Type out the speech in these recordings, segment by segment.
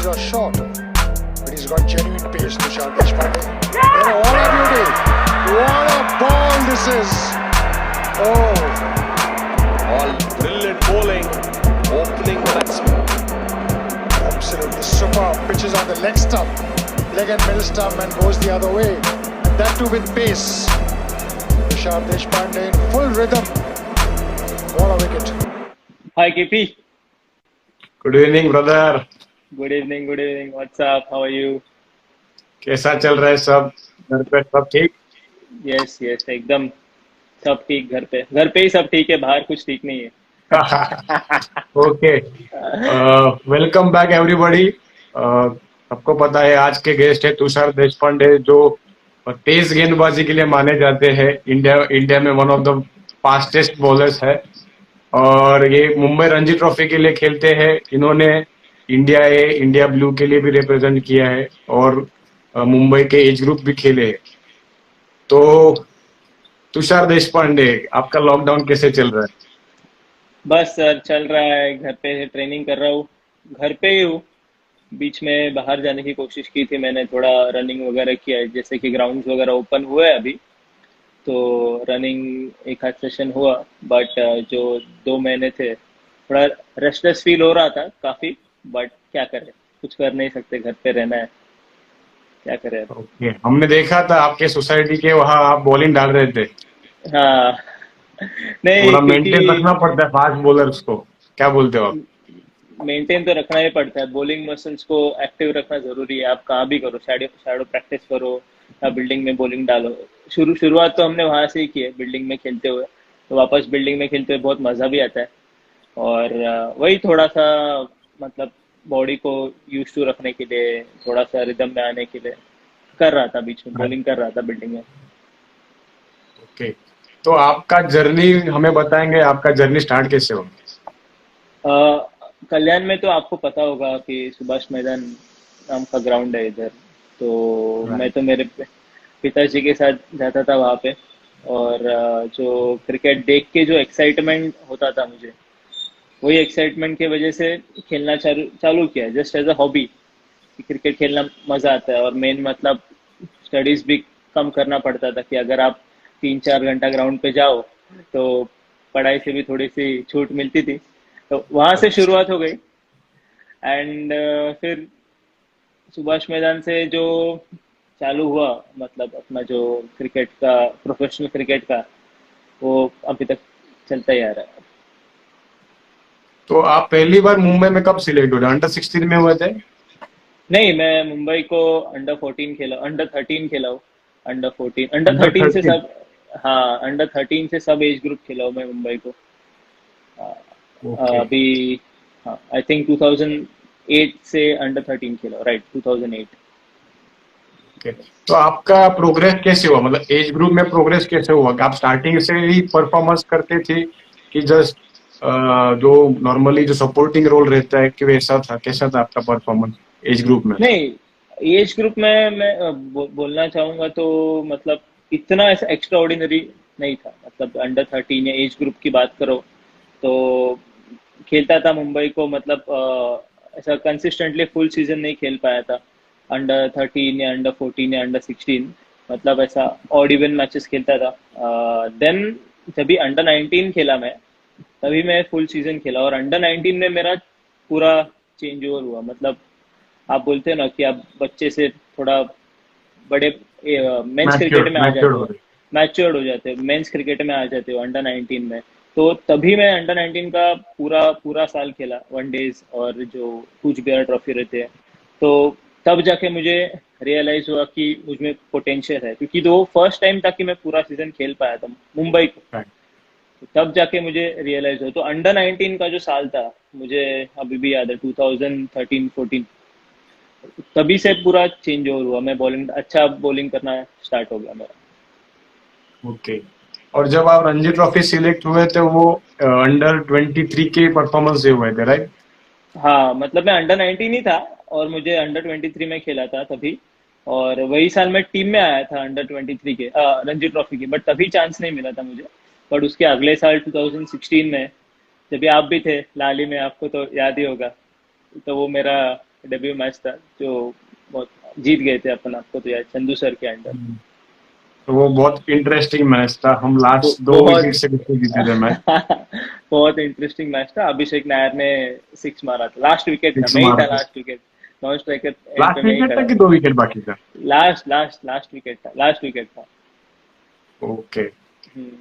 boundaries are short, but he's got genuine pace. Tushar Deshpande. And what a beauty! What a ball this is! Oh, All brilliant bowling, opening batsman. absolutely superb. Pitches on the leg stump, leg and middle stump, and goes the other way. And that too with pace. Tushar Deshpande in full rhythm. What a wicket! Hi KP. Good evening brother. Good evening. Good evening. What's up? How are you? कैसा चल रहा है सब? घर पे सब ठीक? Yes, yes. एकदम सब ठीक घर पे ही सब ठीक है, बाहर कुछ ठीक नहीं है। Okay, welcome back everybody. सबको पता है आज के गेस्ट है तुषार देशपांडे, जो तेज गेंदबाजी के लिए माने जाते हैं। इंडिया में one of the fastest bowlers है और ये मुंबई रणजी ट्रॉफी के लिए खेलते हैं। इन्होंने इंडिया ब्लू के लिए भी रिप्रेजेंट किया है और मुंबई के एज ग्रुप भी खेले हैं। तो तुषार देशपांडे, आपका लॉकडाउन कैसे चल रहा है? बस सर चल रहा है, घर पे ट्रेनिंग कर रहा हूँ, घर पे ही हूँ। बीच में बाहर जाने की कोशिश की थी मैंने, थोड़ा रनिंग वगैरह किया है, जैसे कि ग्राउंड्स वगैरह ओपन हुए हैं अभी, तो रनिंग एक आध सेशन हुआ। बट जो 2 महीने थे थोड़ा रेस्टलेस फील हो रहा था काफी, बट क्या करें, कुछ कर नहीं सकते, घर पे रहना है, क्या करें अब। ओके, हमने देखा था आपके सोसाइटी के वहाँ आप बॉलिंग डाल रहे थे। हाँ नहीं, थोड़ा मेंटेन रखना क्योंकि पड़ता है फास्ट बॉलर्स को, क्या बोलते हो आप? मेंटेन तो रखना ही पड़ता है, बॉलिंग मसल्स को एक्टिव रखना जरूरी है। आप कहाँ भी करो, शैडो प्रैक्टिस करो या बिल्डिंग में बॉलिंग डालो। शुरुआत तो हमने वहां से ही की है, बिल्डिंग में खेलते हुए, तो वापस बिल्डिंग में खेलते हुए बहुत मजा भी आता है। और वही थोड़ा सा मतलब बॉडी को यूज टू रखने के लिए, थोड़ा सा रिदम में आने के लिए कर रहा था, बीच में बॉलिंग कर रहा था बिल्डिंग में। ओके, तो आपका जर्नी हमें बताएंगे, आपका जर्नी स्टार्ट कैसे हो? कल्याण में तो आपको पता होगा कि सुभाष मैदान नाम का ग्राउंड है इधर, तो मैं तो मेरे पिताजी के साथ जाता था वहाँ पे। और जो क्रिकेट देख के जो एक्साइटमेंट होता था मुझे, वही एक्साइटमेंट की वजह से खेलना चालू किया, just as a hobby. Cricket खेलना मजा आता है, और मेन मतलब स्टडीज भी कम करना पड़ता था कि अगर आप 3-4 घंटा ग्राउंड पे जाओ तो पढ़ाई से भी थोड़ी सी छूट मिलती थी, तो वहां से शुरुआत हो गई। एंड फिर सुभाष मैदान से जो चालू हुआ, मतलब अपना जो क्रिकेट का, प्रोफेशनल क्रिकेट का, वो अभी तक चलता ही आ रहा है। तो आप पहली बार मुंबई में कब सिलेक्ट हुए? अंडर 16 में हुए थे? नहीं, मैं मुंबई को अंडर 14 खेला, अंडर 13 खेला हूँ। अंडर अंडर 13 से 13? सब, हाँ अंडर 13 से सब एज ग्रुप खेला हूँ मैं मुंबई को। ओके। अभी हाँ, आई थिंक 2008 से अंडर 13 खेला, राइट 2008। ओके, तो आपका प्रोग्रेस कैसे हुआ? मतलब एज ग्रुप में प्रोग्रेस कैसे हुआ? आप स्टार्टिंग से ही परफॉर्मेंस करते थे कि जस्ट जो नॉर्मली जो सपोर्टिंग रोल रहता है कि वैसा था? कैसा था आपका परफॉर्मेंस एज ग्रुप में? नहीं, एज ग्रुप में मैं बोलना चाहूंगा तो मतलब इतना ऐसा एक्स्ट्रा ऑर्डिनरी नहीं था। मतलब अंडर 13 या एज ग्रुप की बात करो तो खेलता था मुंबई को, मतलब ऐसा कंसिस्टेंटली फुल सीजन नहीं खेल पाया था। अंडर 13 या अंडर 14 या अंडर 16, मतलब ऐसा ऑड इवन मैचेस खेलता था। देन जब भी अंडर 19 खेला मैं, तभी मैं फुल सीजन खेला, और अंडर 19 में मेरा पूरा चेंज ओवर हुआ। मतलब आप बोलते हैं ना कि आप बच्चे से थोड़ा बड़े मेंस क्रिकेट में आ मैच्योर्ड जाते हो हो, रहे। मैच्योर्ड हो जाते हो, मेंस क्रिकेट में आ जाते हो अंडर 19 में। तो तभी मैं अंडर 19 का पूरा पूरा साल खेला, वनडेज और जो कूच बिहार ट्रॉफी रहते हैं। तो तब जाके मुझे रियलाइज हुआ कि मुझमें पोटेंशियल है, क्योंकि तो फर्स्ट टाइम था कि मैं पूरा सीजन खेल पाया था मुंबई को। Right. तो तब जाके मुझे रियलाइज हुआ। तो अंडर 19 का जो साल था, मुझे अभी भी याद है, 2013-14, तभी से पूरा चेंज ओवर हुआ। मैं बॉलिंग, अच्छा बॉलिंग करना स्टार्ट हो गया मेरा। ओके, और जब आप रणजी ट्रॉफी सिलेक्ट हुए थे वो अंडर 23 के परफॉर्मेंस से हुए थे, राइट? हाँ, मतलब मैं अंडर 19 ही था, और मुझे अंडर 23 में खेला था तभी। और वही साल मैं टीम में आया था अंडर 23 के, रणजी ट्रॉफी के, बट तभी चांस नहीं मिला था मुझे। बट उसके अगले साल 2016 में, जब भी आप भी थे लाली में, आपको तो याद ही होगा, तो वो मेरा डेब्यू मैच था जो बहुत जीत गए थे अपन, आपको तो याद, चंदू सर के अंडर। तो वो बहुत इंटरेस्टिंग मैच था, हम लास्ट दो बहुत विकेट से जीते थे मैच। बहुत इंटरेस्टिंग मैच था। अभिषेक नायर ने 6 मारा था, लास्ट विकेट था, सिक्स मैं ही मारा था था। Last wicket, non striker end पे लास्ट मैं ही विकेट था खड़ा कि था। 2 विकेट बाकी था? लास्ट विकेट था, लास्ट विकेट था। ओके। हम्म।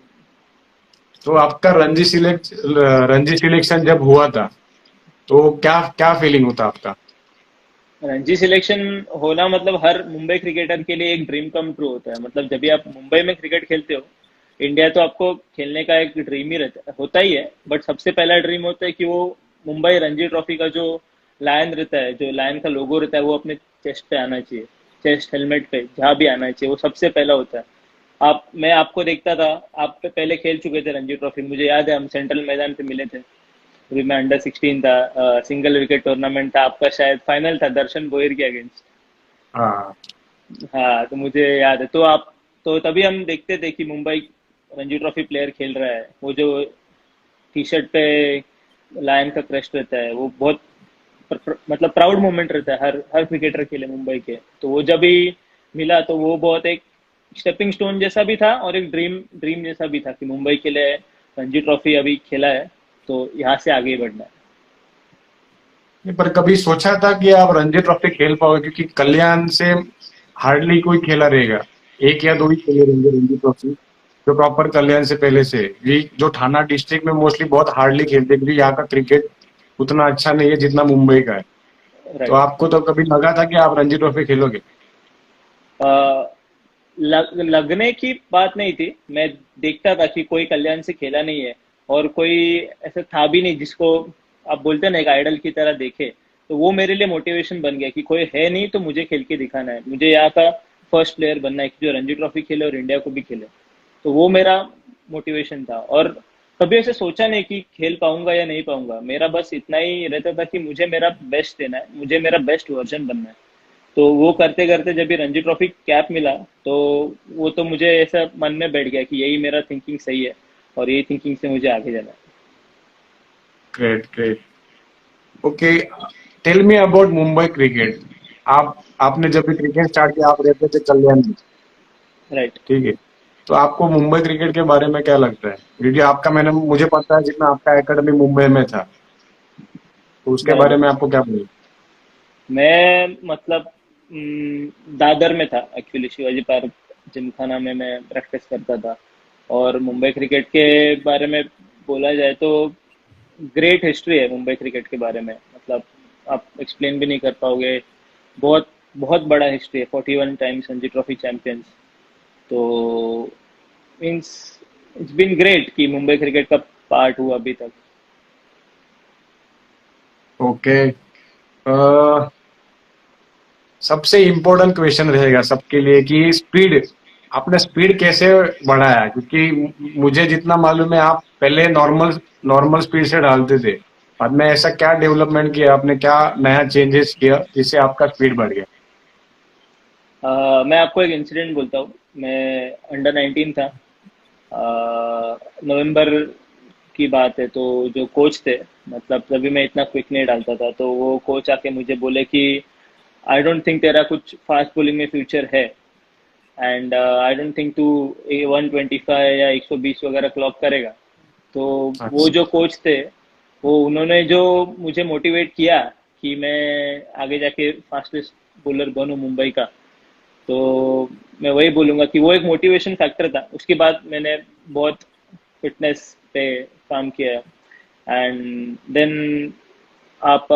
तो आपका रणजी सिलेक्शन जब हुआ था, तो क्या क्या फीलिंग होता आपका? रणजी सिलेक्शन होना मतलब हर मुंबई क्रिकेटर के लिए एक ड्रीम कम ट्रू होता है। मतलब जब भी आप मुंबई में क्रिकेट खेलते हो, इंडिया तो आपको खेलने का एक ड्रीम ही रहता होता ही है, बट सबसे पहला ड्रीम होता है कि वो मुंबई रणजी ट्रॉफी का जो लायन रहता है, जो लायन का लोगो रहता है, वो अपने चेस्ट पे आना चाहिए, चेस्ट हेलमेट पे जहाँ भी आना चाहिए, वो सबसे पहला होता है। मैं आपको देखता था, आप पे पहले खेल चुके थे रणजी ट्रॉफी, मुझे याद है हम सेंट्रल मैदान पे मिले थे, अभी मैं अंडर 16 था, सिंगल विकेट टूर्नामेंट था आपका, शायद फाइनल था दर्शन बोयर के अगेंस्ट। हाँ। हाँ, तो मुझे याद है, तो आप, तो तभी हम देखते थे कि मुंबई रणजी ट्रॉफी प्लेयर खेल रहा है, वो जो टी शर्ट पे लायन का क्रस्ट रहता है, वो बहुत मतलब प्राउड मोमेंट रहता है हर हर क्रिकेटर के लिए मुंबई के। तो वो जब भी मिला तो वो बहुत एक स्टेपिंग स्टोन जैसा भी था और एक ड्रीम ड्रीम जैसा भी था कि मुंबई के लिए रणजी ट्रॉफी अभी खेला है, तो यहाँ से आगे ही बढ़ना है। नहीं, पर कभी सोचा था कि आप रणजी ट्रॉफी खेल पाओगे? क्योंकि कल्याण से हार्डली कोई खेला रहेगा, एक या दो ही खेले रहेंगे रणजी ट्रॉफी जो प्रॉपर कल्याण से पहले से। ये जो थाना डिस्ट्रिक्ट में मोस्टली बहुत हार्डली खेलते हैं, क्योंकि यहाँ का क्रिकेट उतना अच्छा नहीं है जितना मुंबई का है। तो राइट। आपको तो कभी लगा था कि आप रणजी ट्रॉफी खेलोगे? लगने की बात नहीं थी, मैं देखता था कि कोई कल्याण से खेला नहीं है और कोई ऐसा था भी नहीं जिसको आप बोलते हैं ना एक आइडल की तरह देखे, तो वो मेरे लिए मोटिवेशन बन गया कि कोई है नहीं तो मुझे खेल के दिखाना है, मुझे यहाँ का फर्स्ट प्लेयर बनना है कि जो रणजी ट्रॉफी खेले और इंडिया को भी खेले। तो वो मेरा मोटिवेशन था, और कभी ऐसे सोचा नहीं कि खेल पाऊंगा या नहीं पाऊंगा, मेरा बस इतना ही रहता था कि मुझे मेरा बेस्ट देना है, मुझे मेरा बेस्ट वर्जन बनना है। तो वो करते करते जब भी रणजी ट्रॉफी कैप मिला, तो वो तो मुझे ऐसा मन में बैठ गया कि यही मेरा थिंकिंग सही है और यही थिंकिंग से मुझे आगे जाना है। Great great. Okay, tell me about Mumbai cricket. आपने जब भी क्रिकेट स्टार्ट किया, आप रहते थे कल्याण में, राइट। ठीक है? तो आपको मुंबई क्रिकेट के बारे में क्या लगता है? क्योंकि मुझे पता है जितना आपका एकेडमी मुंबई में था, तो उसके बारे बराबर। में आपको क्या बोले? मैं मतलब दादर में था एक्चुअली, शिवाजी पार्क जिमखाना में मैं प्रैक्टिस करता था। और मुंबई क्रिकेट के बारे में बोला जाए तो ग्रेट हिस्ट्री है मुंबई क्रिकेट के बारे में, मतलब आप एक्सप्लेन भी नहीं कर पाओगे। बहुत बहुत बड़ा हिस्ट्री है, 41 टाइम्स रणजी ट्रॉफी चैंपियंस। तो मीन्स इट्स बीन ग्रेट कि मुंबई क्रिकेट का पार्ट हुआ अभी तक। ओके। सबसे इम्पोर्टेंट क्वेश्चन रहेगा सबके लिए कि स्पीड, आपने स्पीड कैसे बढ़ाया? क्योंकि मुझे जितना मालूम है, आप पहले नॉर्मल नॉर्मल स्पीड से डालते थे, बाद में ऐसा क्या डेवलपमेंट किया आपने, क्या नया चेंजेस किया जिससे आपका स्पीड बढ़ गया? मैं आपको एक इंसिडेंट बोलता हूँ। मैं अंडर 19 था, नवंबर की बात है। तो जो कोच थे, मतलब तभी मैं इतना क्विक नहीं डालता था, तो वो कोच आके मुझे बोले कि आई डोंट थिंक तेरा कुछ फास्ट बॉलिंग में फ्यूचर है, एंड आई डोंट थिंक तू 125 या 120 वगैरह क्लॉक करेगा। तो वो अच्छा। जो कोच थे, वो उन्होंने जो मुझे मोटिवेट किया कि मैं आगे जाके फास्टेस्ट बॉलर बनूं मुंबई का, तो मैं वही बोलूंगा कि वो एक मोटिवेशन फैक्टर था। उसके बाद मैंने बहुत फिटनेस पे काम किया, एंड देन आप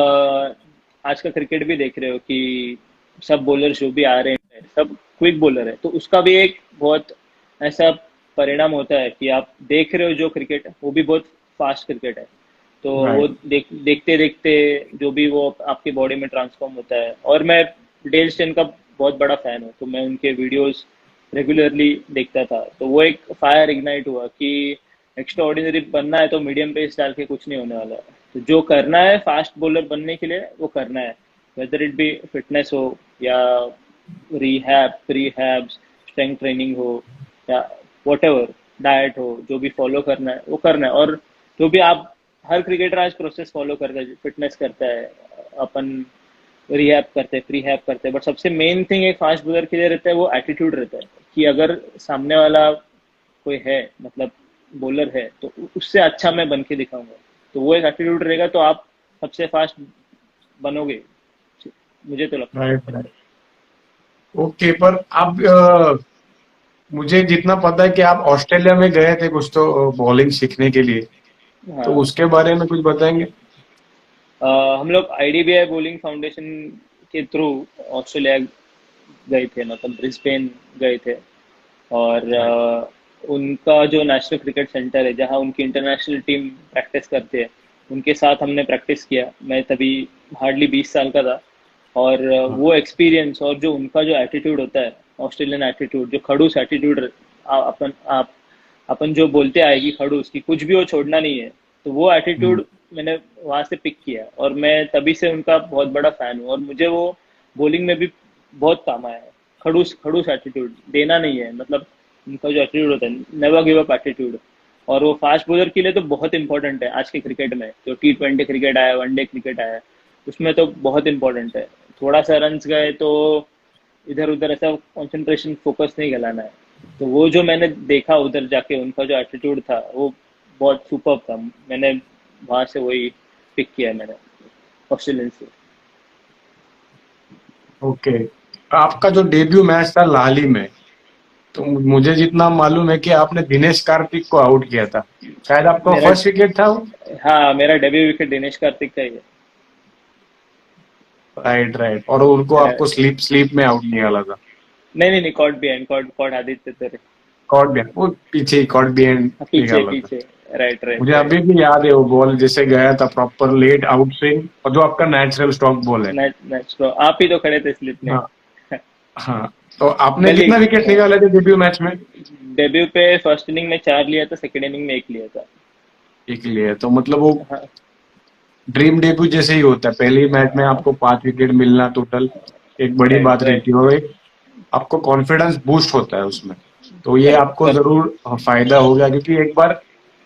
आज का क्रिकेट भी देख रहे हो कि सब बॉलर जो भी आ रहे हैं सब क्विक बॉलर है, तो उसका भी एक बहुत ऐसा परिणाम होता है कि आप देख रहे हो जो क्रिकेट है वो भी बहुत फास्ट क्रिकेट है। तो वो राइट। देखते देखते जो भी वो आपकी बॉडी में ट्रांसफॉर्म होता है। और मैं डेल स्टेन का बहुत बड़ा फैन हूँ, तो मैं उनके वीडियोस रेगुलरली देखता था। तो वो एक फायर इग्नाइट हुआ कि एक्स्ट्रा ऑर्डिनरी बनना है तो मीडियम पेस डाल के कुछ नहीं होने वाला है, तो जो करना है फास्ट बॉलर बनने के लिए वो करना है, वेदर इट बी फिटनेस हो या रिहैब प्रीहैब स्ट्रेंथ ट्रेनिंग हो या वट एवर डाइट हो, जो भी फॉलो करना है वो करना है। और जो भी आप, हर क्रिकेटर आज प्रोसेस फॉलो करता है, फिटनेस करता है, अपन प्री हैप करते, बट सबसे मेन थिंग एक फास्ट बॉलर के लिए रहता है वो एटीट्यूड रहता है कि अगर सामने वाला कोई है, मतलब बॉलर है, तो उससे अच्छा मैं बन के दिखाऊंगा। तो वो एक एटीट्यूड रहेगा तो आप सबसे फास्ट बनोगे, मुझे तो लगता है। Right right. ओके, पर आप मुझे जितना पता है कि आप ऑस्ट्रेलिया में गए थे कुछ तो बॉलिंग सीखने के लिए, तो हाँ। उसके बारे में कुछ बताएंगे? हम लोग आईडीबीआई बॉलिंग फाउंडेशन के थ्रू ऑस्ट्रेलिया गए थे, मतलब ब्रिस्बेन गए थे। और राइट। उनका जो नेशनल क्रिकेट सेंटर है जहाँ उनकी इंटरनेशनल टीम प्रैक्टिस करती है, उनके साथ हमने प्रैक्टिस किया। मैं तभी हार्डली 20 साल का था। और हाँ। वो एक्सपीरियंस और जो उनका जो एटीट्यूड होता है, ऑस्ट्रेलियन एटीट्यूड, जो खड़ूस एटीट्यूड, अपन आप अपन जो बोलते आए कि खड़ूस की कुछ भी वो छोड़ना नहीं है, तो वो हम्म। एटीट्यूड मैंने वहां से पिक किया और मैं तभी से उनका बहुत बड़ा फैन हूँ। और मुझे वो बॉलिंग में भी बहुत काम आया है। खड़ूस खड़ूस एटीट्यूड देना नहीं है, मतलब उनका जो एटीट्यूड होता है, नेवर गिव अप एटीट्यूड। और वो फास्ट बॉलर के लिए तो बहुत इंपॉर्टेंट है आज के क्रिकेट में। जो T20 क्रिकेट आया, वनडे क्रिकेट आया, उसमें तो बहुत इंपॉर्टेंट है। थोड़ा सा रन्स गए तो इधर उधर ऐसा कंसंट्रेशन फोकस नहीं गलाना है। तो वो जो मैंने देखा उधर जाके, उनका जो एटीट्यूड था वो बहुत सुपर था। मैंने वहां से वही पिक किया मैंने, ऑस्ट्रेलियन से। ओके, आपका जो डेब्यू मैच था लाली में, तो मुझे जितना मालूम है कि आपने दिनेश कार्तिक को आउट किया था, शायद आपका मेरा फर्स्ट विकेट था वो। हाँ, मेरा डेब्यू विकेट दिनेश कार्तिक का ही है। राइट राइट, और उनको मेरा आपको स्लीप स्लीप में आउट निकाला था। नहीं नहीं नहीं, caught behind, caught caught Aditya Tare. Caught भी वो पीछे ही कॉट भी पीछे निकाला था। पीछे, राइट राइट मुझे राइट। अभी भी याद है वो बॉल जैसे गया था, प्रॉपर लेट आउट स्विंग, और जो आपका नेचुरल स्टॉक बॉल है। नेक्स्ट तो आप ही तो खड़े थे स्लिप में। हाँ हाँ। तो आपने गली। कितना विकेट निकाले थे डेब्यू मैच में? डेब्यू पे फर्स्ट इनिंग में 4 लिया था, सेकंड इनिंग में 1 लिया था। एक लिए, तो मतलब वो हाँ ड्रीम डेब्यू जैसे ही होता है, पहले ही मैच में आपको 5 विकेट मिलना टोटल एक बड़ी राइट बात राइट। रहती है, और एक आपको कॉन्फिडेंस बूस्ट होता है उसमें। तो ये करेक्ट आपको कर। जरूर फायदा हो गया, क्योंकि एक बार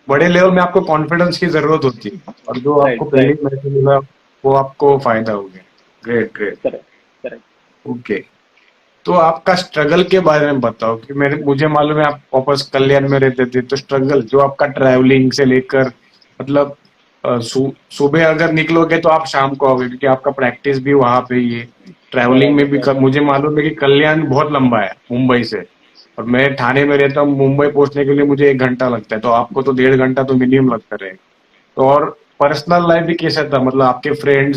बड़े लेवल में आपको कॉन्फिडेंस की जरूरत होती है, और जो आपको राइट पहले राइट। मैच में मिला वो आपको फायदा हो गया। Great great. Correct correct. Okay, तो आपका स्ट्रगल के बारे में बताओ, कि मेरे मुझे मालूम है आप वापस कल्याण में रहते थे, तो स्ट्रगल जो आपका ट्रैवलिंग से लेकर, मतलब सुबह अगर निकलोगे तो आप शाम को आओगे, क्योंकि आपका प्रैक्टिस भी वहां पे ही है। ट्रैवलिंग में बराबर भी बराबर। मुझे मालूम है कि कल्याण बहुत लंबा है मुंबई से, और मैं ठाणे में रहता हूँ, मुंबई पहुंचने के लिए मुझे 1 घंटा लगता है, तो आपको तो 1.5 घंटा तो मिनिमम लगता रहेगा। तो और पर्सनल लाइफ भी कैसा था, मतलब आपके फ्रेंड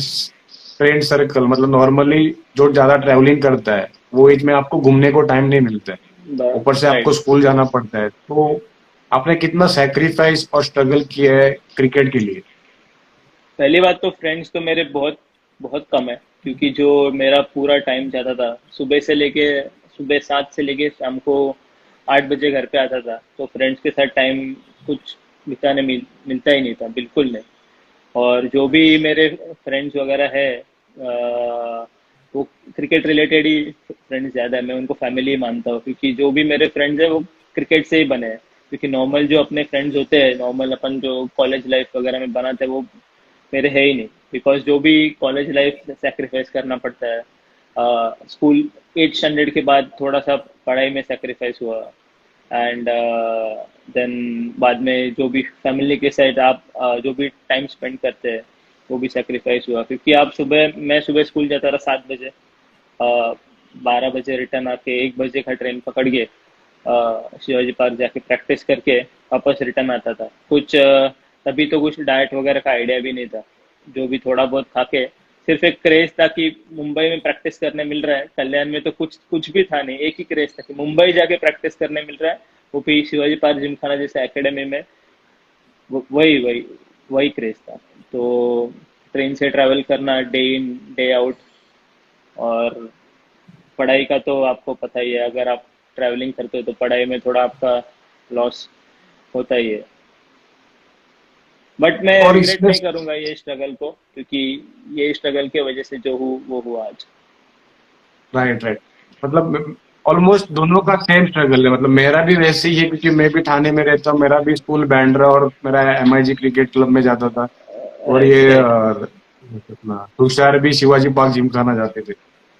सर्कल, मतलब नॉर्मली जो ज्यादा ट्रैवलिंग करता है वो एज में आपको घूमने को टाइम नहीं मिलता है, ऊपर से राइट। आपको स्कूल जाना पड़ता है, तो आपने कितना सेक्रीफाइस और स्ट्रगल किया है क्रिकेट के लिए? पहली बात तो फ्रेंड्स तो मेरे बहुत बहुत कम है, क्योंकि जो मेरा पूरा टाइम जाता था सुबह 7 से लेके शाम को 8 बजे घर पे आता था, तो फ्रेंड्स के साथ टाइम कुछ बिताने मिलता ही नहीं था, बिल्कुल नहीं। और जो भी मेरे फ्रेंड्स वगैरह है, वो क्रिकेट रिलेटेड ही फ्रेंड्स ज़्यादा है। मैं उनको फैमिली मानता हूँ, क्योंकि जो भी मेरे फ्रेंड्स हैं वो क्रिकेट से ही बने हैं। क्योंकि नॉर्मल जो अपने फ्रेंड्स होते हैं, नॉर्मल अपन जो कॉलेज लाइफ वगैरह में बनाते हैं, वो मेरे है ही नहीं। बिकॉज जो भी कॉलेज लाइफ सेक्रीफाइस करना पड़ता है, स्कूल 8 स्टैंडर्ड के बाद थोड़ा सा पढ़ाई में सेक्रीफाइस हुआ, एंड देन बाद में जो भी फैमिली के साथ आप जो भी टाइम स्पेंड करते हैं वो भी सेक्रीफाइस हुआ। क्योंकि मैं सुबह स्कूल जाता था 7 बजे, 12 बजे रिटर्न आके 1 बजे का ट्रेन पकड़ के शिवाजी पार्क जाके प्रैक्टिस करके वापस रिटर्न आता था। तभी तो कुछ डाइट वगैरह का आइडिया भी नहीं था। जो भी थोड़ा बहुत खा के, सिर्फ एक क्रेज था कि मुंबई में प्रैक्टिस करने मिल रहा है। कल्याण में तो कुछ कुछ भी था नहीं, एक ही क्रेज था कि मुंबई जाके प्रैक्टिस करने मिल रहा है, वो भी शिवाजी पार्क जिमखाना जैसे एकेडमी में। वही वही वही क्रेज था। तो ट्रेन से ट्रैवल करना डे इन डे आउट, और पढ़ाई का तो आपको पता ही है, अगर आप ट्रैवलिंग करते हो तो पढ़ाई में थोड़ा आपका लॉस होता ही है। बट मैं और रिग्रेट इसमें नहीं करूंगा ये स्ट्रगल को, क्योंकि ये स्ट्रगल की वजह से जो हूँ वो हुआ आज। राइट राइट, मतलब ऑलमोस्ट दोनों का सेम स्ट्रगल है, मतलब मेरा भी वैसे ही है, क्योंकि मैं भी ठाणे में रहता हूँ, मेरा भी स्कूल बैंड्रा और मेरा MIG क्रिकेट क्लब में जाता था। और राइट ये राइट। अपना तुषार भी शिवाजी पार्क जिम खाना जाते थे,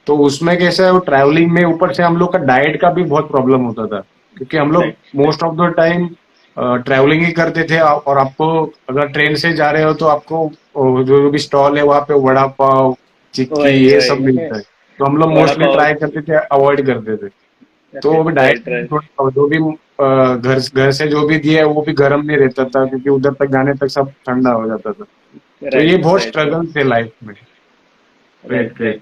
तो उसमें कैसा है, वो ट्रैवलिंग में ऊपर से हम लोग का डाइट का भी बहुत प्रॉब्लम होता था, क्योंकि हम लोग right most of the time travelling ही करते थे। और आपको अगर ट्रेन से जा रहे हो तो आपको जो जो भी स्टॉल है वहाँ पे वड़ा पाव, चिक्की, वही ये सब वही मिलता है, तो हम लोग वड़ा मोस्टली पाव ट्राई करते थे, अवॉइड करते थे। तो वो भी डाइट राइट राइट थोड़ा, जो भी घर घर से जो भी दिया है वो भी गर्म नहीं रहता था, क्योंकि उधर तक जाने तक सब ठंडा हो जाता था। तो ये राइट बहुत राइट स्ट्रगल थे लाइफ में। Great right great. राइट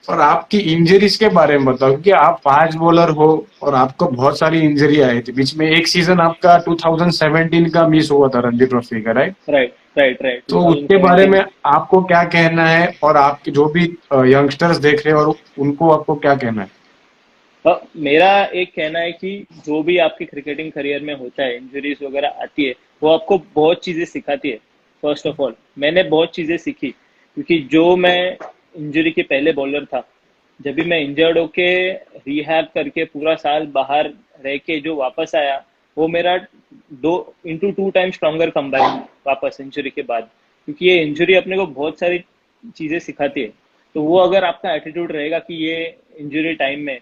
और आपकी इंजरीज के बारे में बताओ, क्योंकि आप फास्ट बॉलर हो और आपको बहुत सारी इंजरी आई थी बीच में। एक सीजन आपका 2017 का मिस हुआ था रणजी ट्रॉफी का, राइट? राइट राइट राइट तो उसके बारे 2017। में आपको क्या कहना है, और आपके जो भी यंगस्टर्स देख रहे हैं और उनको आपको क्या कहना है? मेरा एक कहना है कि जो भी आपके क्रिकेटिंग करियर में होता है, इंजरीज वगैरह आती है, वो आपको बहुत चीजें सिखाती है। फर्स्ट ऑफ ऑल मैंने बहुत चीजें सीखी, क्योंकि जो मैं इंजरी के पहले बॉलर था, जब भी मैं इंजर्ड होके रिहैब करके पूरा साल बाहर रह के जो वापस आया, वो मेरा 2 टाइम स्ट्रॉन्गर कमबैक वापस इंजरी के बाद। क्योंकि ये इंजरी अपने को बहुत सारी चीजें सिखाती है। तो वो अगर आपका एटीट्यूड रहेगा कि ये इंजरी टाइम में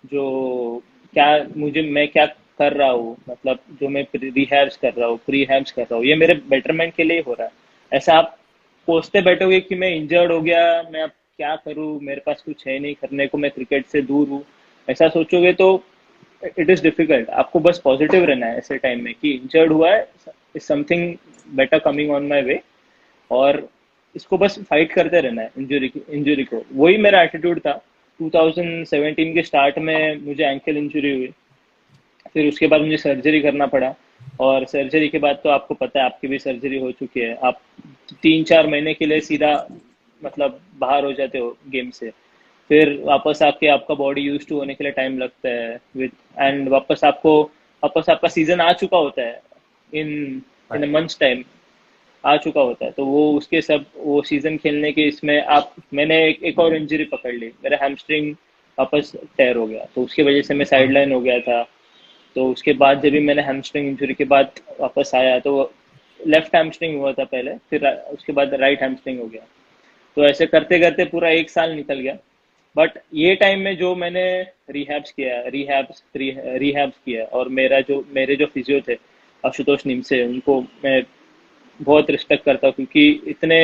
जो क्या मैं क्या कर रहा हूँ, मतलब जो मैं रिहैब्स कर रहा हूँ, प्रीहैब्स कर रहा हूँ, ये मेरे बेटरमेंट के लिए हो रहा है। ऐसा आप सोचते बैठोगे कि मैं इंजर्ड हो गया, मैं अब क्या करूँ, मेरे पास कुछ है नहीं करने को, मैं क्रिकेट से दूर हूँ, ऐसा सोचोगे तो इट इज डिफिकल्ट। आपको बस पॉजिटिव रहना है ऐसे टाइम में कि इंजर्ड हुआ है, is something better coming on my way, और इसको बस फाइट करते रहना है इंजरी को। वही मेरा एटीट्यूड था। 2017 के स्टार्ट में मुझे एंकल इंजरी हुई, फिर उसके बाद मुझे सर्जरी करना पड़ा। और सर्जरी के बाद तो आपको पता है, आपकी भी सर्जरी हो चुकी है, आप 3-4 महीने के लिए सीधा मतलब बाहर हो जाते हो गेम से। फिर वापस आके आपका बॉडी यूज टू होने के लिए टाइम लगता है विद, एंड वापस आपका सीजन आ चुका होता है इन इन अ मंथ्स टाइम, आ चुका होता है। तो वो उसके सब वो सीजन खेलने के इसमें आप मैंने एक और इंजरी पकड़ ली, मेरा हैमस्ट्रिंग वापस टेयर हो गया, तो उसकी वजह से मैं साइडलाइन हो गया था। तो उसके बाद जब भी मैंने हैमस्ट्रिंग इंजरी के बाद वापस आया, तो लेफ्ट हैमस्ट्रिंग हुआ था पहले, फिर उसके बाद राइट हैमस्ट्रिंग हो गया। तो ऐसे करते करते पूरा 1 साल निकल गया। बट ये टाइम में जो मैंने रिहैब्स किया, और मेरे जो फिजियो थे आशुतोष निमसे, उनको मैं बहुत रिस्पेक्ट करता हूँ, क्योंकि इतने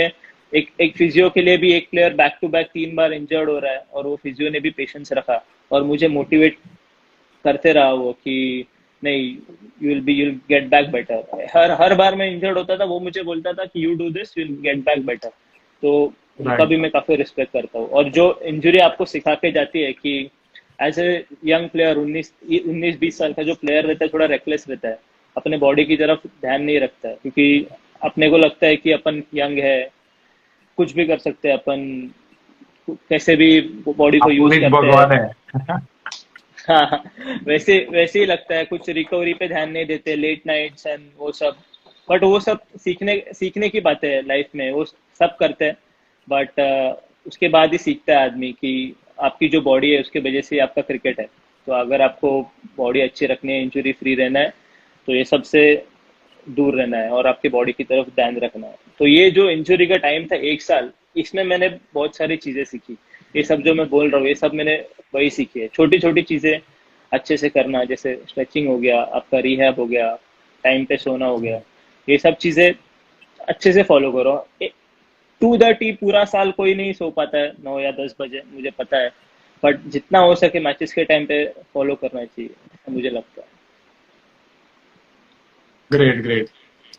एक फिजियो के लिए भी एक प्लेयर बैक टू बैक 3 बार इंजर्ड हो रहा है, और वो फिजियो ने भी पेशेंस रखा और मुझे मोटिवेट करते रहा वो कि नहीं, you will get back better. हर बार मैं इंजर्ड होता था, वो मुझे बोलता था कि you do this, you will get back better. तो उनका राइट। भी मैं काफी रिस्पेक्ट करता हूँ। और जो इंजरी आपको सिखा के जाती है कि एज ए यंग प्लेयर, 19-20 साल का जो प्लेयर रहता है, थोड़ा रेकलेस रहता है, अपने बॉडी की तरफ ध्यान नहीं रखता है, क्योंकि अपने को लगता है कि अपन यंग है, कुछ भी कर सकते हैं अपन, कैसे भी बॉडी को आप यूज पुनीत करते हैं। भगवान है। हाँ हाँ, वैसे वैसे ही लगता है, कुछ रिकवरी पे ध्यान नहीं देते, लेट नाइट्स एंड वो सब। बट वो सब सीखने सीखने की बातें है लाइफ में, वो सब करते हैं। बट उसके बाद ही सीखता है आदमी कि आपकी जो बॉडी है उसके वजह से आपका क्रिकेट है। तो अगर आपको बॉडी अच्छी रखनी है, इंजरी फ्री रहना है, तो ये सबसे दूर रहना है और आपकी बॉडी की तरफ ध्यान रखना है। तो ये जो इंजरी का टाइम था 1 साल, इसमें मैंने बहुत सारी चीजें सीखी। ये सब जो मैं बोल रहा हूँ, ये सब मैंने वही सीखी है, छोटी छोटी चीजें अच्छे से करना, जैसे स्ट्रेचिंग हो गया, आपका रिहैब हो गया, टाइम पे सोना हो गया, ये सब चीजें अच्छे से फॉलो करो। टू द टी पूरा साल कोई नहीं सो पाता है 9 या 10 बजे, मुझे पता है, बट जितना हो सके मैचेस के टाइम पे फॉलो करना चाहिए, ऐसा मुझे लगता है। Great great.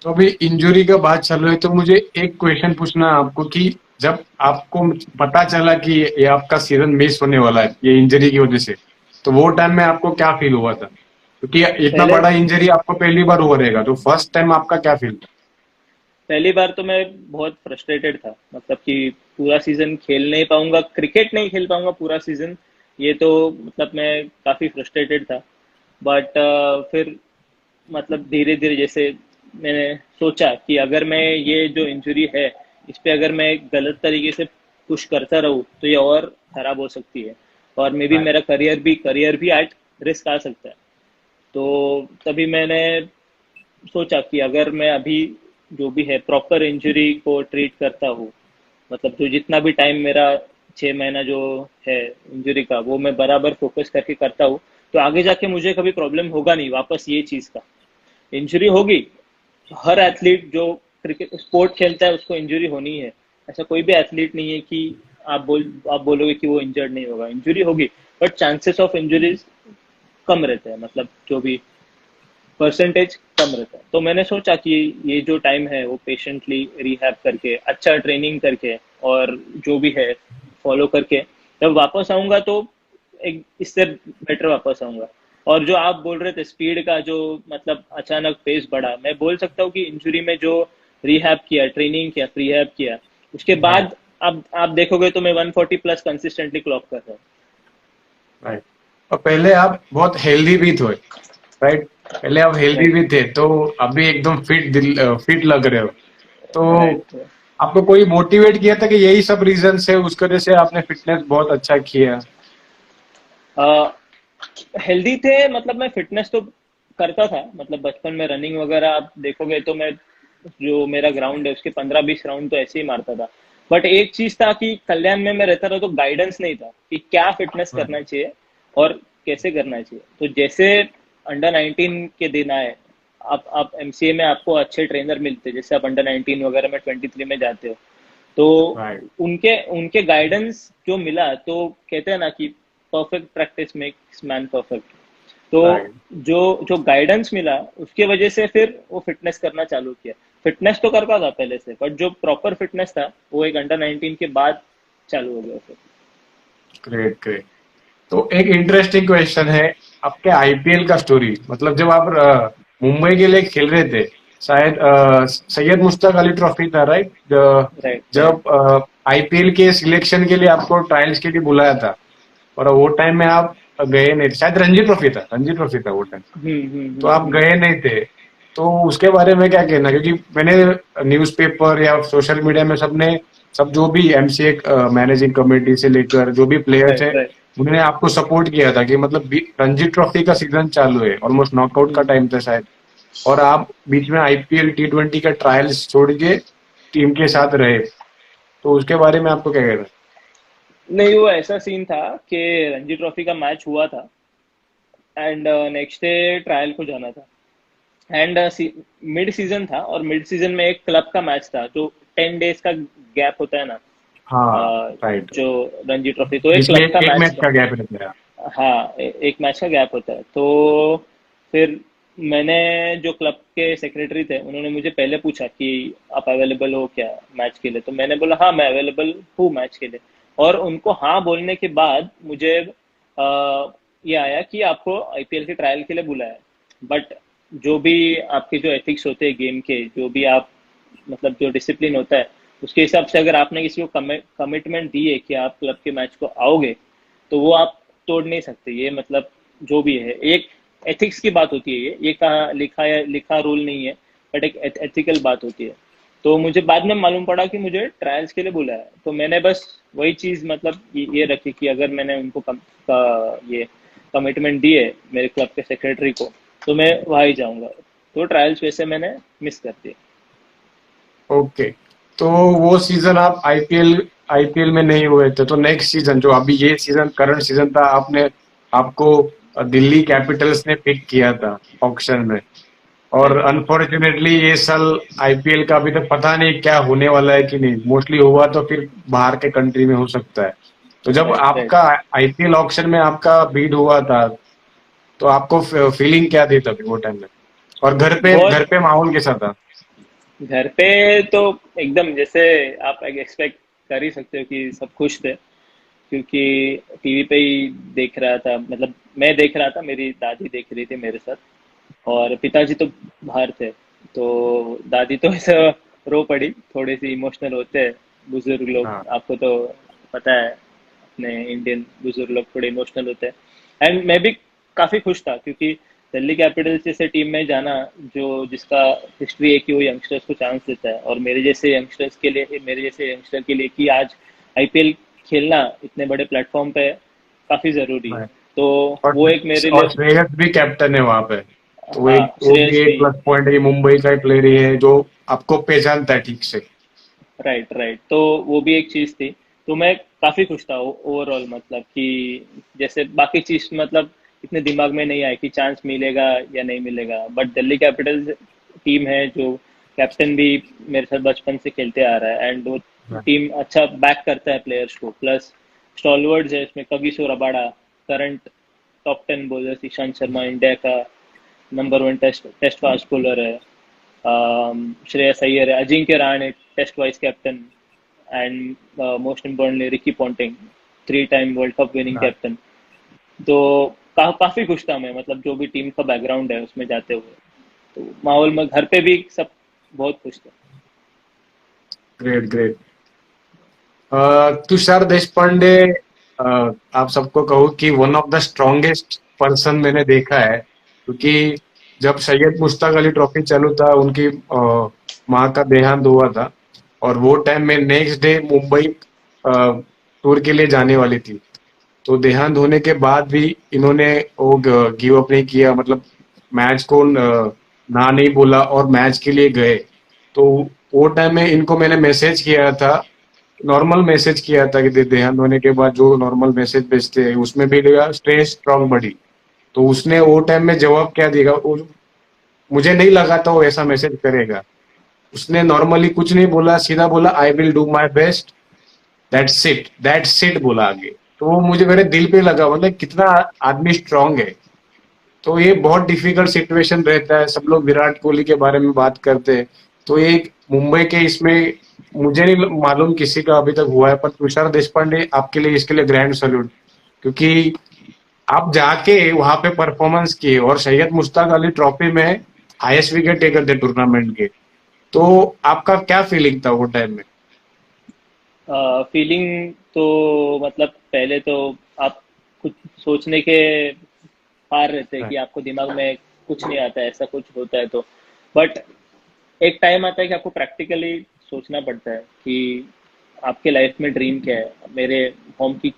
तो अभी इंजरी का बात चल रही है, तो मुझे एक क्वेश्चन पूछना है आपको कि जब आपको पता चला कि ये आपका सीजन मिस होने वाला है ये इंजरी की वजह से, तो वो टाइम में आपको क्या फील हुआ था? क्योंकि इतना पहले बड़ा इंजरी आपको पहली बार हुआ रहेगा, तो फर्स्ट टाइम आपका क्या फील था? पहली बार तो मैं बहुत फ्रस्ट्रेटेड था, मतलब कि पूरा सीजन खेल नहीं पाऊंगा, क्रिकेट नहीं खेल पाऊंगा पूरा सीजन, ये तो मतलब मैं काफी फ्रस्ट्रेटेड था। बट फिर मतलब धीरे धीरे जैसे मैंने सोचा कि अगर मैं ये जो इंजरी है, इस पे अगर मैं गलत तरीके से पुश करता रहूँ तो ये और खराब हो सकती है, और मे बी मेरा करियर भी एट रिस्क आ सकता है। तो तभी मैंने सोचा कि अगर मैं अभी जो भी है प्रॉपर इंजरी को ट्रीट करता हूँ, मतलब जो जितना भी टाइम मेरा 6 महीना जो है इंजरी का, वो मैं बराबर फोकस करके करता हूँ, तो आगे जाके मुझे कभी प्रॉब्लम होगा नहीं वापस ये चीज का। इंजरी होगी, हर एथलीट जो क्रिकेट स्पोर्ट खेलता है उसको इंजरी होनी है। ऐसा कोई भी एथलीट नहीं है कि आप बोलोगे कि वो इंजर्ड नहीं होगा, इंजरी होगी, बट चांसेस ऑफ इंजरीज कम रहते हैं, मतलब जो भी परसेंटेज कम रहता है। तो मैंने सोचा कि ये जो टाइम है वो पेशेंटली रिहैब करके, अच्छा ट्रेनिंग करके और जो भी है फॉलो करके जब वापस आऊंगा तो एक इससे बेटर वापस आऊंगा। और जो आप बोल रहे थे स्पीड का, जो मतलब अचानक पेस बढ़ा, मैं बोल सकता हूँ कि इंजुरी में जो रिहैब किया, ट्रेनिंग किया, रिहैब किया, उसके बाद अब आप देखोगे तो मैं 140 प्लस कंसिस्टेंटली क्लॉक कर रहा हूँ। राइट। और पहले आप बहुत हेल्दी भी थे, राइट? पहले आप हेल्दी भी थे, तो अभी एकदम फिट लग रहे हो। तो राइट। आपको कोई मोटिवेट किया था कि यही सब रीजन है, उस वजह से आपने फिटनेस बहुत अच्छा किया? हेल्दी थे, मतलब मैं फिटनेस तो करता था, मतलब बचपन में रनिंग वगैरह आप देखोगे तो मैं, जो मेरा ग्राउंड है उसके 15-20 राउंड तो ऐसे ही मारता था। बट एक चीज था कि कल्याण में मैं रहता था तो गाइडेंस नहीं था कि क्या फिटनेस करना चाहिए और कैसे करना चाहिए। तो जैसे अंडर 19 के दिन आए, आप एमसीए में आपको अच्छे ट्रेनर मिलते, जैसे आप अंडर 19 वगैरह में 23 में जाते हो, तो राइट। उनके उनके गाइडेंस जो मिला, तो कहते हैं ना कि perfect practice makes man perfect. तो राइट। जो गाइडेंस मिला उसके वजह से फिर वो फिटनेस करना चालू किया। फिटनेस तो करता था पहले से, बट जो प्रॉपर फिटनेस था वो एक अंडर 19 के बाद चालू हो गया फिर। Great, great. तो एक इंटरेस्टिंग क्वेश्चन है, आपके आईपीएल का स्टोरी। मतलब जब आप मुंबई के लिए खेल रहे थे, शायद सैयद मुश्ताक अली ट्रॉफी था, राइट? Right, right. जब आईपीएल के सिलेक्शन के लिए आपको ट्रायल्स के लिए बुलाया था, और वो टाइम में आप गए नहीं थे, शायद रणजी ट्रॉफी था वो टाइम, तो आप हम्म। गए नहीं थे। तो उसके बारे में क्या कहना? क्योंकि मैंने न्यूज़पेपर या सोशल मीडिया में सब जो भी एमसीए मैनेजिंग कमेटी से लेकर जो भी प्लेयर थे, राइट, राइट। उन्होंने आपको सपोर्ट किया था कि मतलब रणजी ट्रॉफी का सीजन चालू है, ऑलमोस्ट नॉकआउट का टाइम था शायद, और आप बीच में आईपीएल T20 का ट्रायल्स छोड़ के टीम के साथ रहे। तो उसके बारे में आपको क्या कहना है? नहीं, वो ऐसा सीन था कि रणजी ट्रॉफी का मैच हुआ था एंड नेक्स्ट डे ट्रायल को जाना था, एंड मिड सीजन था, और मिड सीजन में एक क्लब का मैच था जो 10 डेज का गैप होता है ना, हाँ, राइट। जो रणजी ट्रॉफी, तो एक जिसमें क्लब का एक मैच मैच था। का गैप रहता है। हाँ, एक मैच का गैप होता है। तो फिर मैंने, जो क्लब के सेक्रेटरी थे, उन्होंने मुझे पहले पूछा कि आप अवेलेबल हो क्या मैच के लिए, तो मैंने बोला हाँ मैं अवेलेबल हूँ मैच के लिए। और उनको हाँ बोलने के बाद मुझे ये आया कि आपको आईपीएल के ट्रायल के लिए बुलाया है, बट जो भी आपके जो एथिक्स होते हैं गेम के, जो भी आप, मतलब जो डिसिप्लिन होता है, उसके हिसाब से अगर आपने किसी को कमिटमेंट दी है कि आप क्लब के मैच को आओगे, तो वो आप तोड़ नहीं सकते। ये मतलब जो भी है एक एथिक्स की बात होती है, ये कहा लिखा रूल नहीं है, बट एक एथिकल बात होती है। तो मुझे बाद में मालूम पड़ा कि मुझे ट्रायल्स के लिए बुलाया है, तो मैंने बस वही चीज, मतलब ये रखी कि अगर मैंने उनको ये कमिटमेंट दी है मेरे क्लब के सेक्रेटरी को, तो मैं वहाँ ही जाऊंगा। तो ट्रायल्स वैसे मैंने मिस कर दिए। ओके। तो वो सीजन आप आईपीएल में नहीं हुए थे, तो नेक्स्ट सीजन जो अभी ये सीजन करंट सीजन था, आपको दिल्ली कैपिटल्स ने पिक किया था ऑक्शन में, और राइट, अनफॉर्चुनेटली ये साल आईपीएल का अभी तक पता नहीं क्या होने वाला है कि नहीं, मोस्टली हुआ तो फिर बाहर के कंट्री में हो सकता है। तो जब राइट, राइट। आपका आईपीएल ऑक्शन में आपका बीड हुआ था, तो आपको फीलिंग क्या थी तभी वो टाइम में? और घर बहुत, पे माहौल कैसा था? घर पे तो एकदम जैसे आप एक्सपेक्ट कर ही सकते हो कि सब खुश थे, क्योंकि टीवी पे ही देख रहा था, मतलब मैं देख रहा था, मेरी दादी देख रही थी मेरे साथ, और पिताजी तो बाहर थे। तो दादी तो ऐसा रो पड़ी, थोड़ी सी इमोशनल होते हैं बुजुर्ग लोग, हाँ। आपको तो पता है, अपने इंडियन बुजुर्ग लोग थोड़े इमोशनल होते हैं। एंड मैं भी काफी खुश था, क्योंकि दिल्ली कैपिटल्स जैसे टीम में जाना, जो जिसका हिस्ट्री है कि वो यंगस्टर्स को चांस देता है, और मेरे जैसे यंगस्टर के लिए कि आज आईपीएल खेलना इतने बड़े प्लेटफॉर्म पे काफी जरूरी है। हाँ। तो और वो एक मेरे और लिए, श्रेयस भी कैप्टन है वहां पे। तो हाँ, एक वो भी श्रेयस एक भी। प्लस पॉइंट है कि मुंबई का प्लेयर ही है जो आपको पहचानता है ठीक से। राइट राइट, तो वो भी एक चीज थी। तो मैं काफी खुश था ओवरऑल, मतलब कि जैसे बाकी चीज मतलब इतने दिमाग में नहीं आया कि चांस मिलेगा या नहीं मिलेगा, बट दिल्ली कैपिटल्स टीम है जो कैप्टन भी मेरे साथ बचपन से खेलते आ रहा है, एंड वो टीम अच्छा बैक करता है प्लेयर्स को, प्लस स्टॉलवर्ड्स है इसमें, Kagiso Rabada current top 10 bowler, Ishant Sharma India का नंबर 1 टेस्ट फास्ट बॉलर है, श्रेयस अय्यर है, Ajinkya Rahane test vice captain, and most importantly Ricky Ponting 3 time world cup winning captain. तो काफी खुश था मैं, मतलब जो भी टीम का बैकग्राउंड है उसमें जाते हुए, तो माहौल में घर पे भी सब बहुत खुश थे। Great great. तुषार देशपांडे, आप सबको कहूँ कि one of the strongest person मैंने देखा है, क्योंकि जब सैयद मुश्ताक अली ट्रॉफी चालू था उनकी माँ का देहांत हुआ था, और वो टाइम में नेक्स्ट डे मुंबई टूर के लिए जाने वाली थी। तो देहांत होने के बाद भी इन्होंने वो गिव अप नहीं किया, मतलब मैच को ना नहीं बोला और मैच के लिए गए। तो वो टाइम में इनको मैंने मैसेज किया था, नॉर्मल मैसेज किया था कि देहांत होने के बाद जो नॉर्मल मैसेज भेजते हैं उसमें भी लिखा स्टे स्ट्रांग बडी। तो उसने वो टाइम में जवाब क्या देगा मुझे नहीं लगा था वो ऐसा मैसेज करेगा। उसने नॉर्मली कुछ नहीं बोला, सीधा बोला I will do my best, that's it बोला आगे। तो वो मुझे मेरे दिल पे लगा, मतलब कितना आदमी स्ट्रांग है। तो ये बहुत डिफिकल्ट सिचुएशन रहता है, सब लोग विराट कोहली के बारे में बात करते हैं, तो ये मुंबई के इसमें मुझे नहीं मालूम किसी का अभी तक हुआ है, पर तुषार देशपांडे आपके लिए इसके लिए ग्रैंड सैल्यूट, क्योंकि आप जाके वहां पे परफॉर्मेंस किए और सैयद मुश्ताक अली ट्रॉफी में हाईएस्ट विकेट टेकर थे टूर्नामेंट के। तो आपका क्या फीलिंग था वो टाइम में? फीलिंग तो मतलब पहले तो आप कुछ सोचने के पार रहते हैं कि आपको दिमाग में कुछ नहीं आता है, ऐसा कुछ होता है तो, बट एक टाइम आता है कि आपको प्रैक्टिकली सोचना पड़ता है कि आपके लाइफ में ड्रीम क्या है, मेरे होम की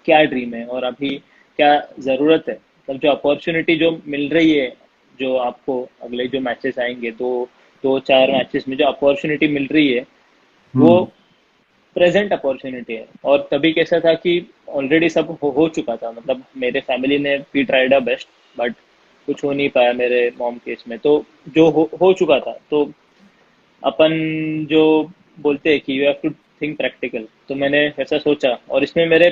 क्या ड्रीम है, और अभी क्या ज़रूरत है। मतलब जो अपॉर्चुनिटी जो मिल रही है, जो आपको अगले जो मैचेस आएंगे, 2-4 मैचेस में जो अपॉर्चुनिटी मिल रही है, वो हम्म। प्रेजेंट अपॉर्चुनिटी है। और तभी कैसा था कि ऑलरेडी सब हो चुका था, मतलब मेरे फैमिली ने we tried our best, but कुछ हो नहीं पाया मेरे मॉम केस में, तो जो हो चुका था, तो अपन जो बोलते हैं कि you have to think practical, तो मैंने ऐसा सोचा, और इसमें मेरे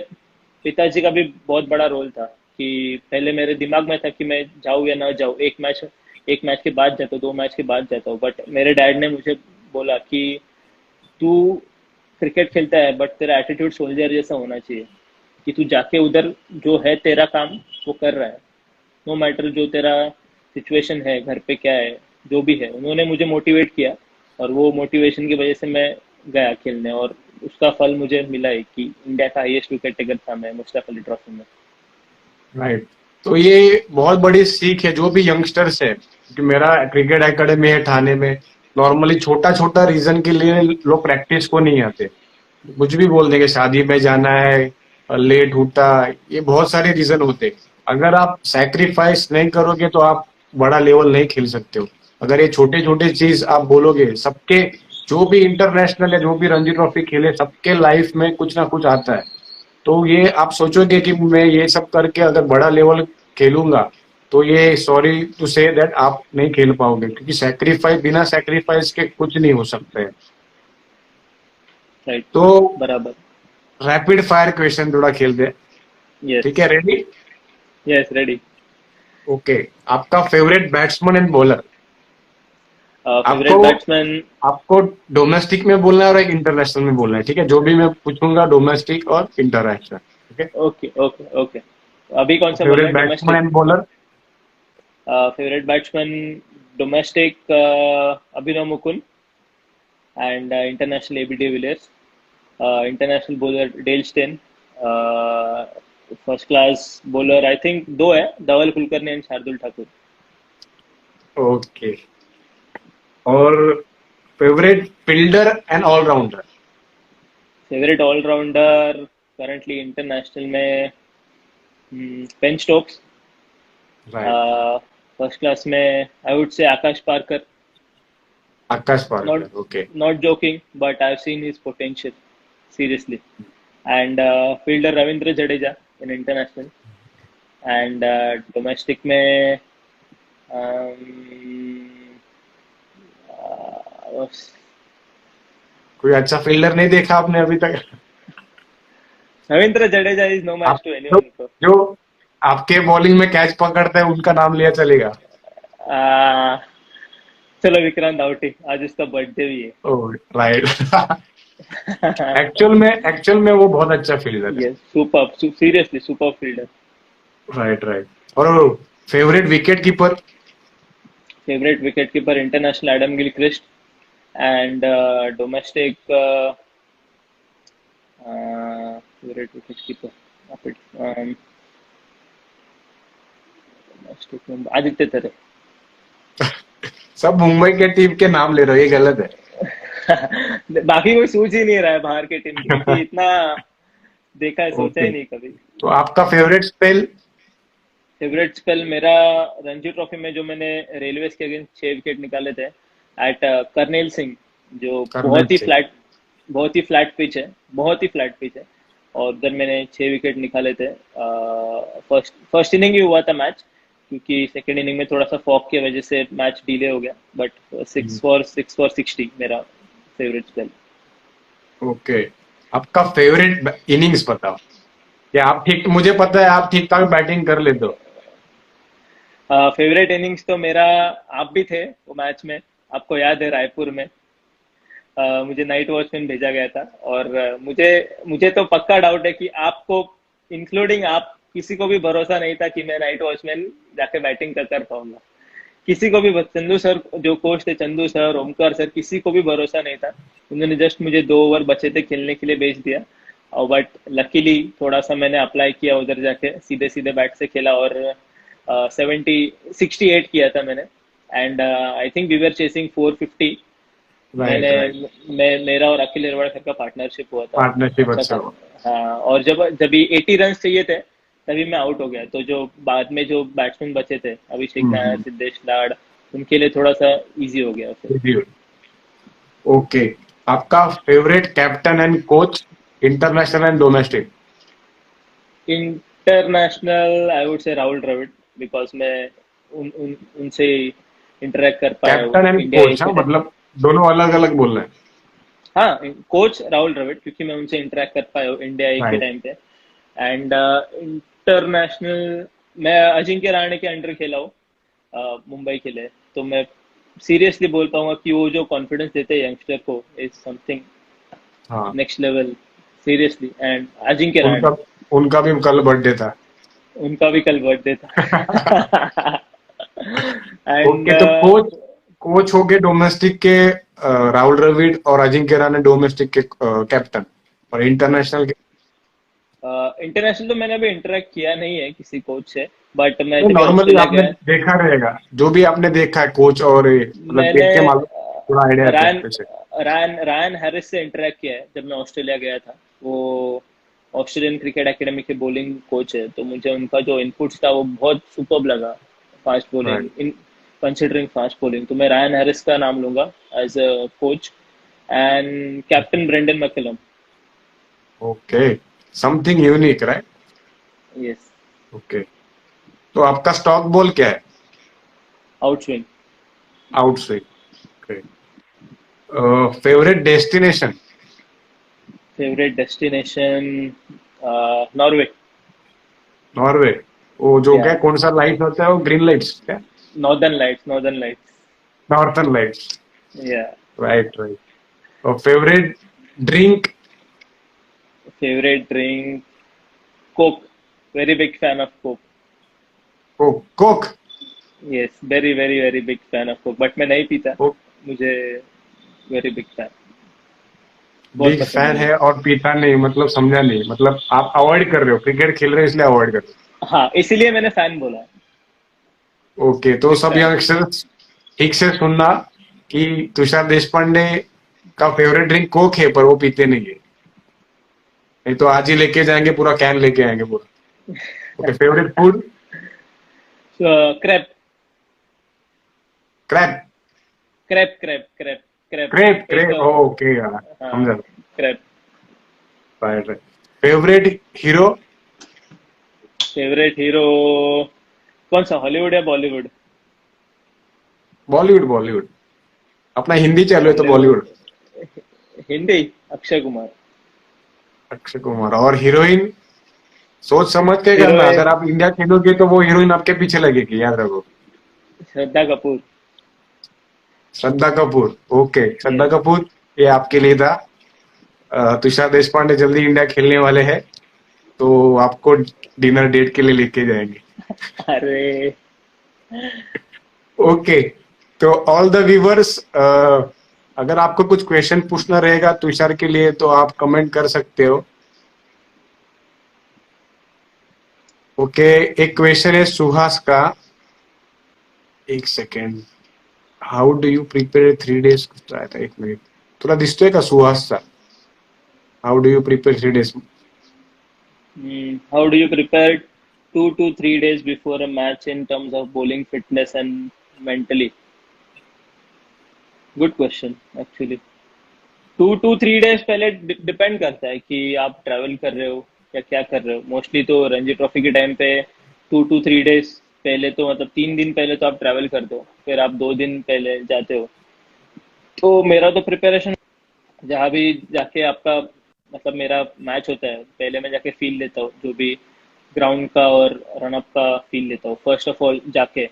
पिताजी का भी बहुत बड़ा रोल था कि पहले मेरे दिमाग में था कि मैं जाऊँ या ना जाऊँ, एक मैच के बाद जाता हूँ, 2 मैच के बाद जाता हूँ, बट मेरे डैड ने मुझे बोला कि तू क्रिकेट खेलता है बट तेरा एटीट्यूड सोल्जर जैसा होना चाहिए, कि तू जाके उधर जो है तेरा काम वो कर रहा है, नो मैटर जो तेरा सिचुएशन है घर पे क्या है, जो भी है। उन्होंने मुझे मोटिवेट किया, और वो मोटिवेशन की वजह से मैं गया खेलने, और उसका फल मुझे मिला है कि इंडिया का हाईएस्ट विकेट टेकर था मैं मुश्ताक अली ट्रॉफी में। राइट। तो ये बहुत बड़ी सीख है जो भी यंगस्टर्स है, क्योंकि मेरा क्रिकेट एकेडमी है ठाणे में। नॉर्मली छोटा छोटा रीजन के लिए लोग प्रैक्टिस को नहीं आते, कुछ भी बोल देंगे, शादी में जाना है, लेट उठा, ये बहुत सारे रीजन होते। अगर आप सैक्रिफाइस नहीं करोगे तो आप बड़ा लेवल नहीं खेल सकते हो। अगर ये छोटे छोटे चीज आप बोलोगे, सबके जो भी इंटरनेशनल या जो भी रणजी ट्रॉफी खेले सबके लाइफ में कुछ ना कुछ आता है। तो ये आप सोचोगे कि मैं ये सब करके अगर बड़ा लेवल खेलूंगा, तो ये सॉरी टू से दैट आप नहीं खेल पाओगे, क्योंकि सैक्रिफाइस, बिना सैक्रिफाइस के कुछ नहीं हो सकता है। राइट। तो बराबर। रैपिड फायर क्वेश्चन थोड़ा खेलते हैं, यस। ठीक है? रेडी? Yes, ready. ओके। आपका फेवरेट बैट्समैन एंड बॉलर? आपको फेवरेट बैट्समैन। आपको डोमेस्टिक में बोलना है और एक इंटरनेशनल में बोलना है, ठीक है? जो भी मैं पूछूंगा डोमेस्टिक और इंटरनेशनल, ठीक है? ओके ओके ओके, अभी कौन सा बोलना फेवरेट है, batsman domestic? And bowler? Favourite batsman domestic Abhinav Mukund, and international AB de Villiers, international bowler Dale Steyn, first class bowler I think दो है, धवल कुलकर्णी एंड शार्दुल ठाकुर। ओके। और favourite fielder and allrounder? Favourite allrounder currently international में Ben Stokes, right. First class में I would say Akash Parkar. Akash Not Parkar. Okay. not joking, but I've seen his potential seriously. And fielder Ravindra Jadeja in international. And domestic में कोई अच्छा fielder नहीं देखा आपने अभी तक? Ravindra Jadeja is no match to जो एनीवन. जो आपके बॉलिंग में कैच पकड़ते हैं उनका नाम लिया चलेगा? चलो विक्रांत आउटी, आज उसका बर्थडे भी है. Oh right. एक्चुअल में वो बहुत अच्छा फील्डर है. Yes, super, seriously super fielder. Right right. और favourite wicket keeper? Favourite wicket keeper international Adam Gilchrist. And domestic favourite wicket keeper Aditya Tare. सब मुंबई के टीम के नाम ले रहे हो, ये गलत है. बाकी कोई सोच ही नहीं रहा है बाहर के टीम की. इतना देखा है, सोचा ही नहीं कभी. तो आपका फेवरेट स्पेल? फेवरेट स्पेल मेरा रणजी ट्रॉफी में जो मैंने रेलवेज के अगेंस्ट 6 विकेट निकाले थे एट करनेल सिंह, जो बहुत ही फ्लैट पिच है, बहुत ही फ्लैट पिच है. और उधर मैंने 6 विकेट निकाले थे. फर्स्ट इनिंग ही हुआ था मैच, क्योंकि सेकेंड इनिंग में थोड़ा सा फॉग की वजह से मैच डिले हो गया. बट 6 फॉर 60 मेरा फेवरेट स्पेल. ओके. आपका फेवरेट इनिंग्स बताओ. या आप ठीक, मुझे पता है आप ठीक ठाक बैटिंग कर लेते हो. फेवरेट इनिंग्स तो मेरा आप भी थे वो मैच में, आपको याद है रायपुर में. मुझे नाइट वॉचमैन भेजा गया था. और मुझे तो पक्का डाउट है कि आपको इंक्लूडिंग आप किसी को भी भरोसा नहीं था कि मैं नाइट वॉचमैन जाके बैटिंग कर पाऊंगा. किसी को भी, चंदू सर जो कोच थे, चंदू सर, ओमकार सर, किसी को भी भरोसा नहीं था. उन्होंने जस्ट मुझे 2 ओवर बचे थे खेलने के लिए भेज दिया. बट लकीली थोड़ा सा मैंने अप्लाई किया उधर जाके, सीधे सीधे बैट से खेला और 68 किया था मैंने. And I think we were chasing 450. मेरा और अखिल एरवाड़कर का पार्टनरशिप हुआ था. पार्टनरशिप अच्छा हुआ. हाँ, और जब 80 रन चाहिए थे तभी मैं आउट हो गया. तो जो बाद में जो बैट्समैन बचे थे, अभिषेक नायर, सिद्धेश लाड, उनके लिए थोड़ा सा इजी हो गया फिर. ओके. आपका favourite captain and coach international and domestic? International I would say Rahul Dravid, because मैं उनसे इंटरेक्ट कर पाया. कैप्टन एंड कोच, मतलब दोनों अलग अलग बोल रहे हैं. हाँ, कोच राहुल द्रविड़, क्योंकि मैं उनसे इंटरेक्ट कर पाया इंडिया के टाइम पे. एंड इंटरनेशनल मैं अजिंक्य रहाणे के अंडर खेला हूँ मुंबई के लिए. तो मैं सीरियसली बोल पाऊंगा कि वो जो कॉन्फिडेंस देते हैं यंगस्टर को is something next level, seriously. And Ajinkya Rahane, उनका भी कल बर्थडे था. एंड तो कोच हो गए डोमेस्टिक के राहुल द्रविड़ और अजिंक्य रहाणे डोमेस्टिक के कैप्टन. और इंटरनेशनल तो मैंने अभी इंटरेक्ट किया नहीं है किसी कोच से. बट मैं नॉर्मली आपने देखा रहेगा, जो भी आपने देखा है कोच, और रायन हैरिस से इंटरेक्ट किया है जब मैं ऑस्ट्रेलिया गया था. वो ऑस्ट्रेलियन क्रिकेट एकेडमी के बॉलिंग कोच है, तो मुझे उनका जो इनपुट्स था वो बहुत सुपर्ब लगा. Fast bowling, in considering fast bowling, तो मैं रायन हैरिस का नाम लूंगा as a coach. And captain Brendon McCullum. Okay. Something unique, right? Yes. Okay. तो आपका स्टॉक बॉल क्या है? Outswing. Okay. Favourite destination? Norway. वो जो क्या, कौन सा लाइट होता है वो, ग्रीन लाइट्स क्या? Northern lights. या. राइट. और favourite drink? Coke. Very big fan of Coke. Coke? Yes, very very very big fan of Coke. But मैं नहीं पीता. मुझे very big fan. Big fan है और पीता नहीं, मतलब समझा नहीं. मतलब आप अवॉइड कर रहे हो, क्रिकेट खेल रहे हो इसलिए अवॉइड कर रहे हो? हाँ, इसीलिए मैंने फैन बोला. ओके. तो सब यंगस्टर्स ठीक से सुनना कि तुषार देशपांडे का फेवरेट ड्रिंक कोक है, पर वो पीते नहीं है. नहीं तो आज ही लेके जाएंगे, पूरा कैन लेके आएंगे पूरा. Okay. Favourite food? Crepe. Crap crap crap crap crap crepe एक क्रेप ओके यार हाँ, समझा crap. Right right favourite hero favourite hero कौन सा, हॉलीवुड या बॉलीवुड? बॉलीवुड बॉलीवुड अपना हिंदी चालू है तो बॉलीवुड, बॉलीवुड हिंदी, अक्षय कुमार। अक्षय कुमार और हीरोइन सोच समझ के करना हीरोइन अगर आप इंडिया खेलोगे तो वो हीरोइन आपके पीछे लगेगी याद रखो श्रद्धा कपूर। श्रद्धा कपूर ओके श्रद्धा यस। कपूर ये आपके लिए था तुषार देशपांडे जल्दी इंडिया खेलने वाले हैं तो आपको डिनर डेट के लिए लेके जाएंगे अरे ओके तो ऑल द व्यूवर्स अगर आपको कुछ क्वेश्चन पूछना रहेगा तुषार के लिए तो आप कमेंट कर सकते हो ओके एक क्वेश्चन है सुहास का एक second how do you prepare 3 days था एक मिनिट तुला दिसतोय का सुहासचा how do you prepare 3 days how do you prepare 2 to 3 days before a match in terms of bowling fitness and mentally? Good question actually. 2 to 3 days पहले depend करता है कि आप ट्रैवल कर रहे हो या क्या कर रहे हो। मोस्टली तो रणजी ट्रॉफी के टाइम पे 2 to 3 days पहले तो मतलब 3 दिन पहले तो आप ट्रैवल करते हो, फिर आप 2 दिन पहले जाते हो। तो मेरा तो प्रिपरेशन जहाँ भी जाके आपका मतलब मेरा मैच होता है पहले मैं जाके फील लेता हूँ, जो भी ग्राउंड का और रनअप का फील लेता हूँ फर्स्ट ऑफ ऑल जाके।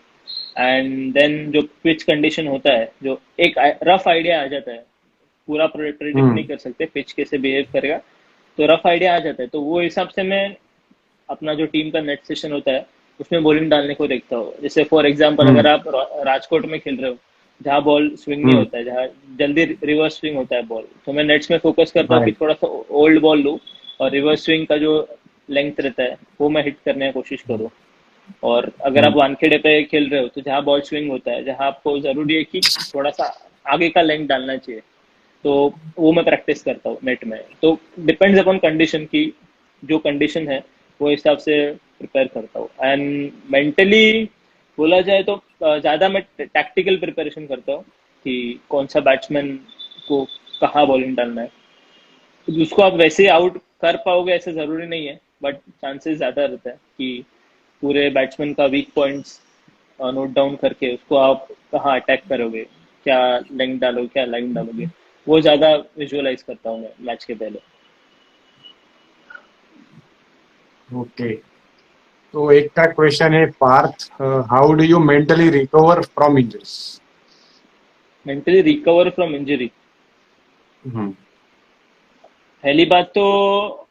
एंड देन जो पिच कंडीशन होता है, जो एक रफ आइडिया आ जाता है, पूरा प्रेडिक्ट नहीं कर सकते पिच कैसे बिहेव करेगा, तो रफ आइडिया आ जाता है। तो वो हिसाब से मैं अपना जो टीम का नेट सेशन होता है उसमें बॉलिंग डालने को देखता हूँ। जैसे फॉर एग्जांपल अगर आप राजकोट में खेल रहे हो जहाँ बॉल स्विंग नहीं होता है, जहाँ जल्दी रिवर्स स्विंग होता है बॉल, तो मैं नेट्स में फोकस करता हूँ कि थोड़ा सा ओल्ड बॉल लूँ और रिवर्स स्विंग का जो लेंथ रहता है वो मैं हिट करने की कोशिश करूँ। और अगर आप वानखेड़े पे खेल रहे हो तो जहाँ बॉल स्विंग होता है, जहाँ आपको जरूरी है कि थोड़ा सा आगे का लेंथ डालना चाहिए, तो वो मैं प्रैक्टिस करता हूँ नेट में। तो डिपेंड्स अपॉन कंडीशन की, जो कंडीशन है वो हिसाब से प्रिपेयर करता हूँ। एंड मेंटली बोला जाए तो ज़्यादा मैं टैक्टिकल प्रिपरेशन करता हूँ कि कौन सा बैट्समैन को कहाँ बॉलिंग डालना है। तो उसको आप वैसे आउट कर पाओगे ऐसा ज़रूरी नहीं है, बट चांसेस ज़्यादा रहता है कि पूरे बैट्समैन का वीक पॉइंट्स नोट डाउन करके उसको आप कहाँ अटैक करोगे, क्या लेंथ डालोगे, क्या लाइन डालोगे, वो ज़्यादा विजुअलाइज करता हूँ मैं मैच के पहले। ओके तो एक का क्वेश्चन है Parth how do you mentally recover from injuries mentally recover from injury, पहली बात तो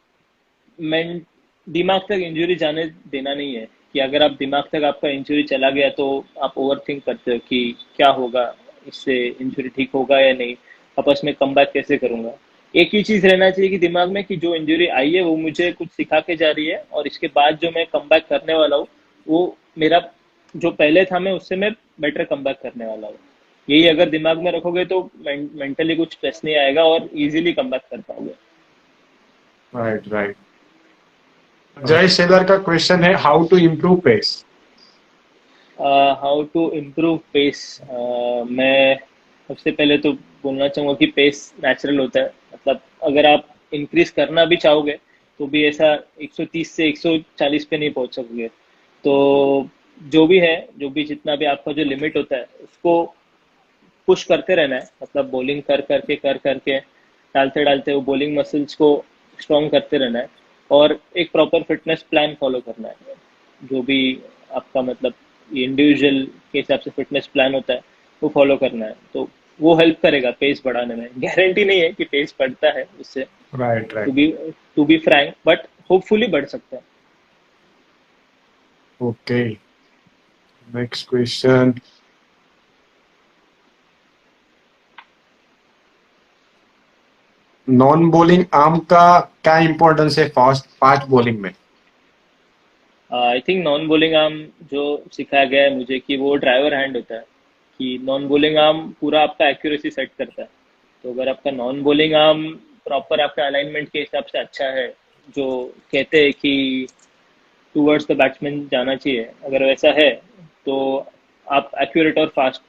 दिमाग तक इंजरी जाने देना नहीं है कि अगर आप दिमाग तक आपका इंजरी चला गया तो आप ओवर थिंक करते हो कि क्या होगा, इससे इंजरी ठीक होगा या नहीं, आपस में कम बैक कैसे करूंगा। एक ही चीज रहना चाहिए कि दिमाग में कि जो इंजरी आई है वो मुझे कुछ सिखा के जा रही है और इसके बाद जो मैं कम बैक करने वाला हूँ वो मेरा जो पहले था मैं उससे मैं बेटर कम बैक करने वाला हूँ। यही अगर दिमाग में रखोगे तो मेंटली कुछ स्ट्रेस नहीं आएगा और इजीली कम बैक कर पाओगे। राइट राइट जय शेलर का क्वेश्चन है how to improve pace how to improve pace, मैं सबसे पहले तो बोलना चाहूँगा कि पेस नेचुरल होता है। मतलब अगर आप इंक्रीज करना भी चाहोगे तो भी ऐसा 130 से 140 पे नहीं पहुंच सकोगे। तो जो भी है, जो भी जितना भी आपका जो लिमिट होता है उसको पुश करते रहना है। मतलब बॉलिंग कर करके डालते डालते वो बॉलिंग मसल्स को स्ट्रॉन्ग करते रहना है और एक प्रॉपर फिटनेस प्लान फॉलो करना है। जो भी आपका मतलब इंडिविजुअल के हिसाब से फिटनेस प्लान होता है वो फॉलो करना है, तो वो हेल्प करेगा पेस बढ़ाने में। गारंटी नहीं है कि पेस बढ़ता है उससे, right right to be frank, but hopefully बढ़ सकता है। Okay next question non bowling arm का क्या इंपॉर्टेंस है फास्ट बॉलिंग में I think non bowling arm जो सिखाया गया है मुझे कि वो ड्राइवर हैंड होता है, कि नॉन बॉलिंग आर्म पूरा आपका एक्यूरेसी सेट करता है। तो अगर आपका नॉन बॉलिंग आर्म प्रॉपर आपका अलाइनमेंट के हिसाब से अच्छा है, जो कहते हैं कि टूवर्ड्स द बैट्समैन जाना चाहिए, अगर वैसा है तो आप एक्यूरेट और फास्ट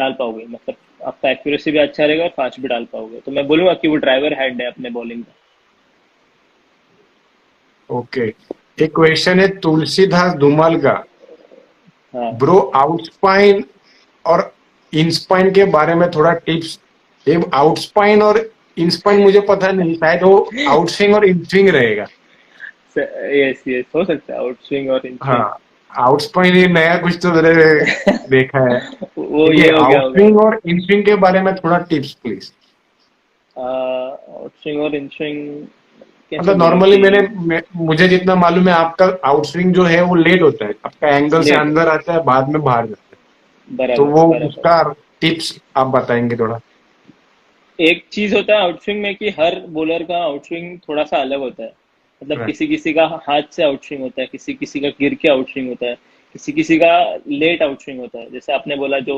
डाल पाओगे, मतलब आपका एक्यूरेसी भी अच्छा रहेगा और फास्ट भी डाल पाओगे। तो मैं बोलूंगा कि वो ड्राइवर हैंड है अपने बॉलिंग का। ओके, एक क्वेश्चन है तुलसीदास धुमाल का। हाँ ब्रो, आउटस्पाइन और इनस्पाइन के बारे में थोड़ा टिप्स। ये आउटस्पाइन और इनस्पाइन मुझे पता नहीं, शायद वो आउटस्विंग और इनस्विंग रहेगा। यस यस, हो सकता है आउट स्विंग और इन स्विंग। हाँ, आउटस्पाइन ये नया कुछ तो मैंने देखा है। वो ठीक ये है, हो गया होगा। आउटस्विंग और इनस्विंग के बारे में थोड़ा टिप्स प्लीज। आउट स्विंग और इन स्विंग कैसे मतलब बोलूं नॉर्मली कि मुझे जितना मालूम है, आपका आउटस्विंग जो है वो लेट होता है, आपका एंगल से लेट है। अंदर आता है, बाद में बाहर जाता है। तो बराबर वो बराबर। उसका टिप्स आप बताएंगे थोड़ा? एक चीज होता है आउटस्विंग में कि हर बॉलर का आउटस्विंग थोड़ा सा अलग होता है। मतलब Right. किसी किसी का हाथ से आउटस्विंग होता है, किसी किसी का गिर के आउटस्विंग होता है, किसी किसी का लेट आउटस्विंग होता है। जैसे आपने बोला जो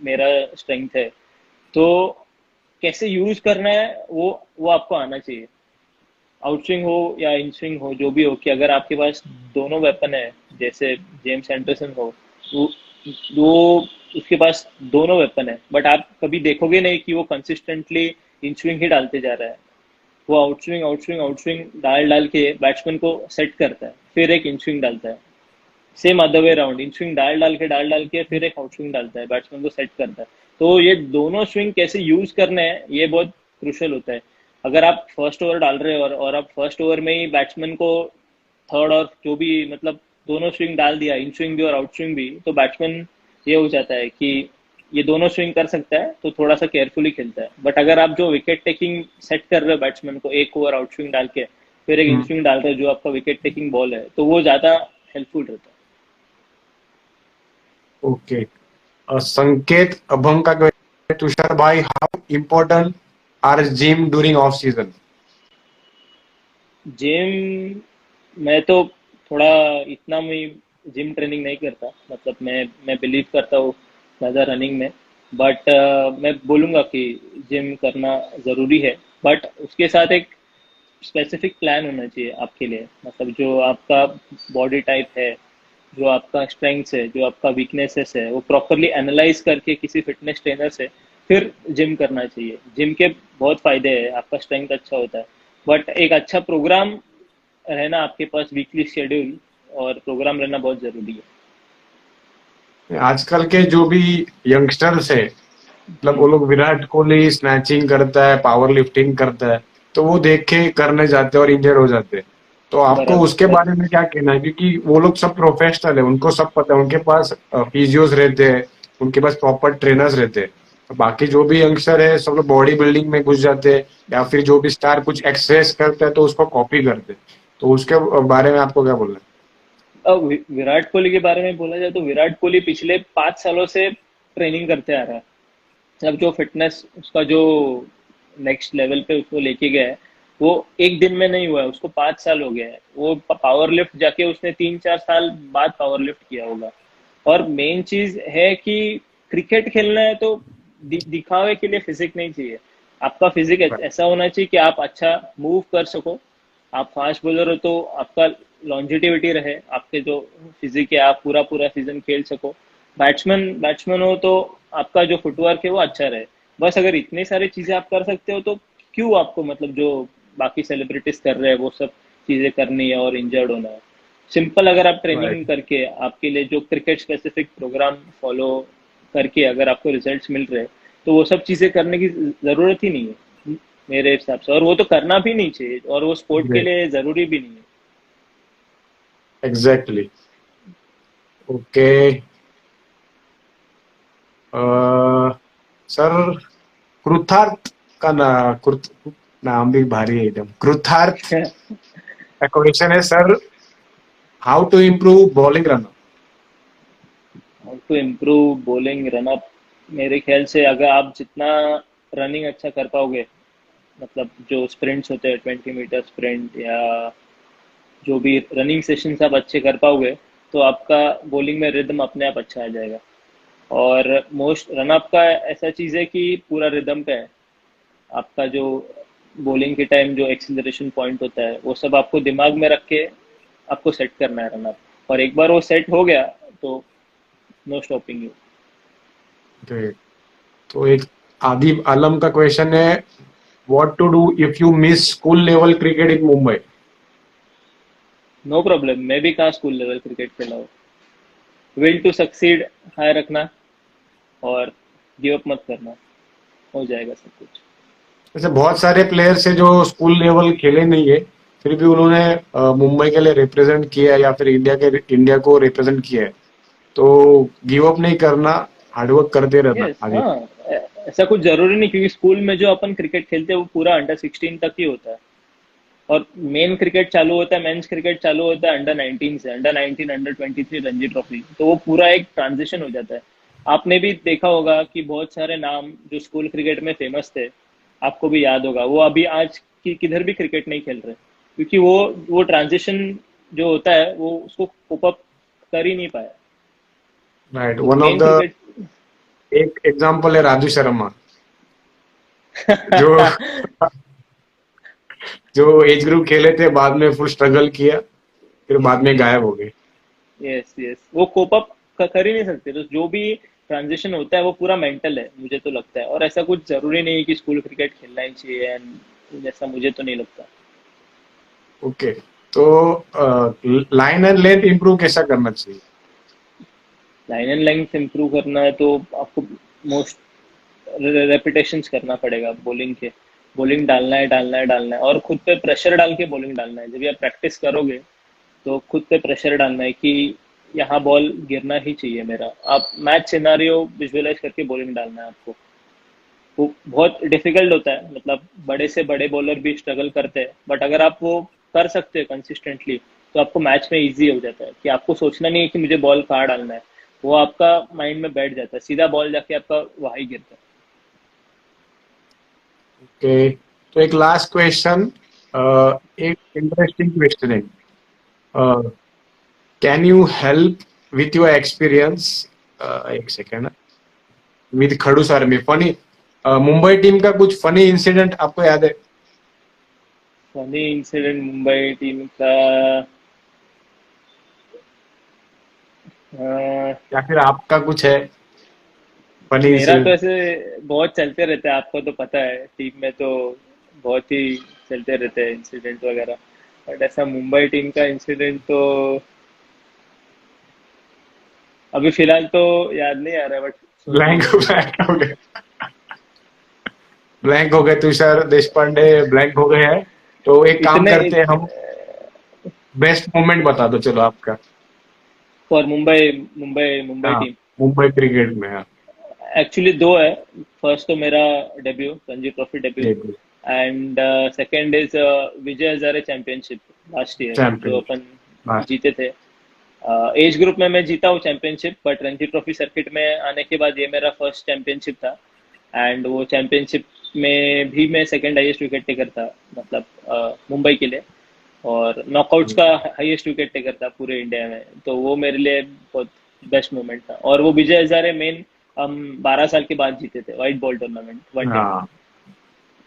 मेरा स्ट्रेंथ है, तो कैसे यूज करना है वो आपको आना चाहिए। आउटस्विंग हो या इन स्विंग हो, जो भी हो, कि अगर आपके पास दोनों वेपन है, जैसे जेम्स एंडरसन हो, वो वो उसके पास दोनों वेपन है, बट आप कभी देखोगे नहीं कि वो कंसिस्टेंटली इन स्विंग ही डालते जा रहा है। वो आउटस्विंग आउटस्विंग आउटस्विंग डाल डाल के बैट्समैन को सेट करता है, फिर एक इन स्विंग डालता है। Same other way round, in swing डाल डाल के फिर एक आउट स्विंग डालता है, बैट्समैन को सेट करता है। तो ये दोनों स्विंग कैसे यूज करने हैं, ये बहुत क्रुशियल होता है। अगर आप फर्स्ट ओवर डाल रहे हो और आप फर्स्ट ओवर में ही बैट्समैन को थर्ड और जो भी, मतलब दोनों स्विंग डाल दिया, इन स्विंग भी और आउट स्विंग भी, तो बैट्समैन ये हो जाता है कि ये दोनों स्विंग कर सकता है, तो थोड़ा सा केयरफुली खेलता है। बट अगर आप जो विकेट टेकिंग सेट कर रहे हो बैट्समैन को, एक ओवर आउट स्विंग डाल के फिर एक इन हम्म, स्विंग डाल रहे हो, जो आपका विकेट टेकिंग बॉल है, तो वो ज्यादा हेल्पफुल रहता है। ओके। संकेत अभंग का question है, तुषार भाई, how important are gym during off season? Gym, मैं तो थोड़ा इतना मैं जिम ट्रेनिंग नहीं करता। मतलब मैं बिलीव करता हूँ ज़्यादा रनिंग में। बट मैं बोलूँगा कि जिम करना ज़रूरी है, बट उसके साथ एक स्पेसिफिक प्लान होना चाहिए आपके लिए। मतलब जो आपका बॉडी टाइप है, जो आपका स्ट्रेंथ्स है, जो आपका वीकनेसेस है, वो प्रॉपरली एनालाइज करके किसी फिटनेस ट्रेनर से फिर जिम करना चाहिए। जिम के बहुत फायदे हैं, आपका स्ट्रेंथ अच्छा होता है, बट एक अच्छा प्रोग्राम रहना आपके पास, वीकली शेड्यूल और प्रोग्राम रहना बहुत जरूरी है। आजकल के जो भी यंगस्टर्स है, मतलब वो लोग विराट कोहली स्नैचिंग करता है, पावर लिफ्टिंग करता है, तो वो देख के करने जाते हैं और इंजर हो जाते हैं। तो आपको बराबर उसके बारे में क्या कहना है? क्योंकि वो लोग सब प्रोफेशनल है, उनको सब पता है, उनके पास फिजियोज रहते हैं, उनके पास प्रॉपर ट्रेनर्स रहते हैं। तो बाकी जो भी यंगस्टर है, सब लोग बॉडी बिल्डिंग में घुस जाते हैं, या फिर जो भी स्टार कुछ एक्सरसाइज करता है तो उसको कॉपी करते हैं। तो उसके बारे में आपको क्या बोलना है? अब विराट कोहली के बारे में बोला जाए तो विराट कोहली पिछले 5 सालों से ट्रेनिंग करते आ रहा है। अब जो फिटनेस उसका जो नेक्स्ट लेवल पे उसको लेके गया है, वो एक दिन में नहीं हुआ है, उसको 5 साल हो गया है। वो पावर लिफ्ट जाके उसने 3-4 साल बाद पावर लिफ्ट किया होगा। और मेन चीज है कि क्रिकेट खेलना है तो दिखावे के लिए फिजिक नहीं चाहिए। आपका फिजिक ऐसा होना चाहिए कि आप अच्छा मूव कर सको। आप फास्ट बॉलर हो तो आपका लॉन्जिटिविटी रहे, आपके जो फिजिक है, आप पूरा पूरा सीजन खेल सको। बैट्समैन बैट्समैन हो तो आपका जो फुटवर्क है वो अच्छा रहे। बस अगर इतनी सारी चीजें आप कर सकते हो, तो क्यों आपको, मतलब जो बाकी सेलिब्रिटीज कर रहे हैं वो सब चीजें करनी है और इंजर्ड होना है। सिंपल अगर आप राइट। ट्रेनिंग करके आपके लिए जो क्रिकेट स्पेसिफिक प्रोग्राम फॉलो करके अगर आपको रिजल्ट्स मिल रहे हैं, तो वो सब चीजें करने की जरूरत ही नहीं है मेरे हिसाब से। और वो तो करना भी नहीं चाहिए, और वो स्पोर्ट के ग्रेट। लिए जरूरी भी नहीं है। एग्जैक्टली। ओके। सर, कृतार्थ का नाम भी भारी है एकदम, कृतार्थ का क्वेश्चन है sir, how to improve bowling run? How to improve bowling run up, मेरे ख्याल से अगर आप जितना रनिंग अच्छा कर पाओगे, मतलब जो स्प्रिंट्स होते हैं, 20 मीटर स्प्रिंट या जो भी रनिंग सेशंस आप अच्छे कर पाओगे, तो आपका बॉलिंग में रिदम अपने आप अच्छा आ जाएगा। और मोस्ट रन अप का ऐसा चीज़ है कि पूरा रिदम पे है। आपका जो बॉलिंग के टाइम जो एक्सीलरेशन पॉइंट होता है, वो सब आपको दिमाग में रख के आपको सेट करना है रन अप। और एक बार वो सेट हो गया तो नो स्टॉपिंग यू। ग्रेट। तो एक आदिब आलम का क्वेश्चन है, what to do if you miss school level cricket in Mumbai? No problem, मैं भी कहाँ स्कूल लेवल क्रिकेट खेला हूँ। विल टू सक्सीड हाई रखना और गिव अप मत करना, हो जाएगा सब कुछ। जैसे बहुत सारे प्लेयर्स है जो स्कूल लेवल खेले नहीं है, फिर भी उन्होंने मुंबई के लिए रिप्रेजेंट किया है या फिर इंडिया को रिप्रेजेंट किया है, तो गिव अप नहीं करना, हार्डवर्क करते रहना यस, आगे। हाँ, ऐसा कुछ जरूरी नहीं, क्योंकि स्कूल में जो अपन क्रिकेट खेलते हैं वो पूरा अंडर 16 तक ही होता है, और मेन क्रिकेट चालू होता है, मेंस क्रिकेट चालू होता है अंडर 19 से, अंडर 19, अंडर 23 रणजी ट्रॉफी, तो वो पूरा एक ट्रांजिशन हो जाता है। आपने भी देखा होगा कि बहुत सारे नाम जो स्कूल क्रिकेट में फेमस थे, आपको भी याद होगा, वो अभी आज की किधर भी क्रिकेट नहीं खेल रहे, क्योंकि वो ट्रांजिशन जो होता है वो उसको कोप अप कर ही नहीं पाया। राइट, तो one of main the cricket एक एग्जांपल है राजू शर्मा, जो जो एज ग्रुप खेले थे, बाद में फुल स्ट्रगल किया, फिर बाद में गायब हो गए। यस यस, वो कोप अप कर ही नहीं सकते, तो जो भी ट्रांजिशन होता है वो पूरा मेंटल है, मुझे तो लगता है, और ऐसा कुछ जरूरी नहीं है कि स्कूल क्रिकेट खेलना ही चाहिए, एंड जैसा मुझे तो नहीं लगता। ओके, तो लाइन एंड लेंथ इंप्रूव कैसा करना चाहिए? लाइन एंड लेंथ इंप्रूव करना है तो आपको मोस्ट रेपिटेशंस करना पड़ेगा बॉलिंग के, बॉलिंग डालना है, डालना है, डालना है, और खुद पे प्रेशर डाल के बॉलिंग डालना है। जब आप प्रैक्टिस करोगे तो खुद पे प्रेशर डालना है कि यहाँ बॉल गिरना ही चाहिए मेरा, आप मैच सिनारियो विजुअलाइज करके बॉलिंग डालना है आपको। वो बहुत डिफिकल्ट होता है, मतलब बड़े से बड़े बॉलर भी स्ट्रगल करते हैं, बट अगर आप वो कर सकते हैं कंसिस्टेंटली तो आपको मैच में इजी हो जाता है, कि आपको सोचना नहीं है कि मुझे बॉल कहाँ डालना है, वो आपका माइंड में बैठ जाता है, सीधा बॉल जाके आपका वहीं गिरता है। ओके, तो एक लास्ट क्वेश्चन, एक इंटरेस्टिंग क्वेश्चन है, can you help with your experience, एक सेकेंड, विद खड़ूस आर्मी फनी, मुंबई टीम का कुछ फनी इंसिडेंट आपको याद है? फनी इंसिडेंट मुंबई टीम का, अ, या फिर आपका कुछ है फनी मेरा तो इंसिडेंट? ऐसे बहुत चलते रहते हैं, आपको तो पता है, टीम में तो बहुत ही चलते रहते हैं इंसिडेंट वगैरह, बट ऐसा मुंबई टीम का इंसिडेंट तो अभी फिलहाल तो याद नहीं आ रहा है, बट सोचने ब्लैंक दो मुझे। ब्लैंक हो गए, ब्लैंक हो गए, तुषार देशपांडे ब्लैंक हो गए हैं, तो एक काम इतने करते हैं हम, बेस्ट मोमेंट बता दो चलो आपका। फॉर मुंबई मुंबई मुंबई हाँ, टीम, मुंबई क्रिकेट में, हाँ। एक्चुअली दो है। फर्स्ट तो मेरा debut, Ranji trophy debut, debut, and second is Vijay Hazare championship last year, जो चैंपियन, अपन हाँ। जीते थे। एज ग्रुप में मैं जीता हूँ championship, but Ranji trophy circuit में आने के बाद ये मेरा फर्स्ट चैंपियनशिप था, एंड वो चैंपियनशिप में भी मैं सेकंड हाईएस्ट विकेट टेकर था, मतलब मुंबई के लिए, और नॉकआउट्स का हाईएस्ट विकेट टेकर था पूरे इंडिया में, तो वो मेरे लिए बहुत बेस्ट मोमेंट था। और वो विजय हजारे मेन हम 12 साल के बाद जीते थे, व्हाइट बॉल टूर्नामेंट वनडे, हाँ,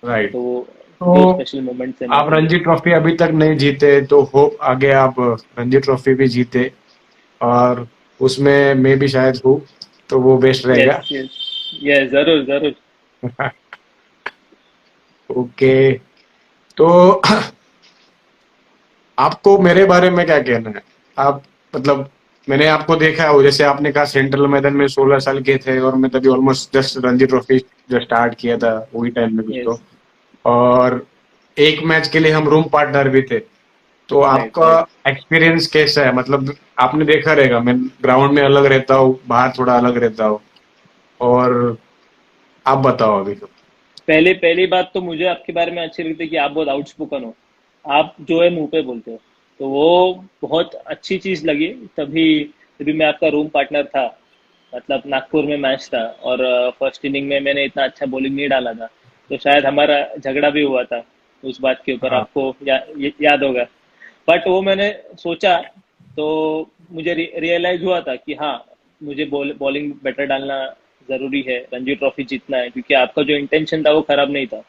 राइट। तो वो तो स्पेशल मोमेंट्स है आप मेरे लिए। रणजी ट्रॉफी अभी तक नहीं जीते, तो होप आगे आप रणजी ट्रॉफी भी जीते, और उसमें मैं भी शायद हूँ, तो वो बेस्ट यस रहेगा। यस यस, जरूर जरूर। ओके, तो आपको मेरे बारे में क्या कहना है? आप, मतलब मैंने आपको देखा है, जैसे आपने कहा सेंट्रल मैदान में 16 साल के थे, और मैं तभी ऑलमोस्ट जस्ट रणजी ट्रॉफी जो स्टार्ट किया था वही टाइम में कुछ तो, यस, और एक मैच के लिए हम रूम पार्टनर भी थे, तो राइट आपका राइट। एक्सपीरियंस कैसा है? मतलब आपने देखा रहेगा, मैं ग्राउंड में अलग रहता हूँ, बाहर थोड़ा अलग रहता हूँ, और आप बताओ अभी तो। पहले पहली बात तो मुझे आपके बारे में अच्छी लगती है कि आप बहुत आउटस्पोकन हो, आप जो है मुंह पे बोलते हो, तो वो बहुत अच्छी चीज लगी। तभी तभी मैं आपका रूम पार्टनर था, मतलब नागपुर में मैच था, और फर्स्ट इनिंग में मैंने इतना अच्छा बॉलिंग नहीं डाला था, तो शायद हमारा झगड़ा भी हुआ था उस बात के ऊपर, हाँ, आपको याद होगा। बट वो मैंने सोचा, तो मुझे रियलाइज हुआ था कि हाँ, मुझे बॉलिंग बेटर डालना जरूरी है, रणजी ट्रॉफी जीतना है, क्योंकि आपका जो इंटेंशन था वो खराब नहीं था,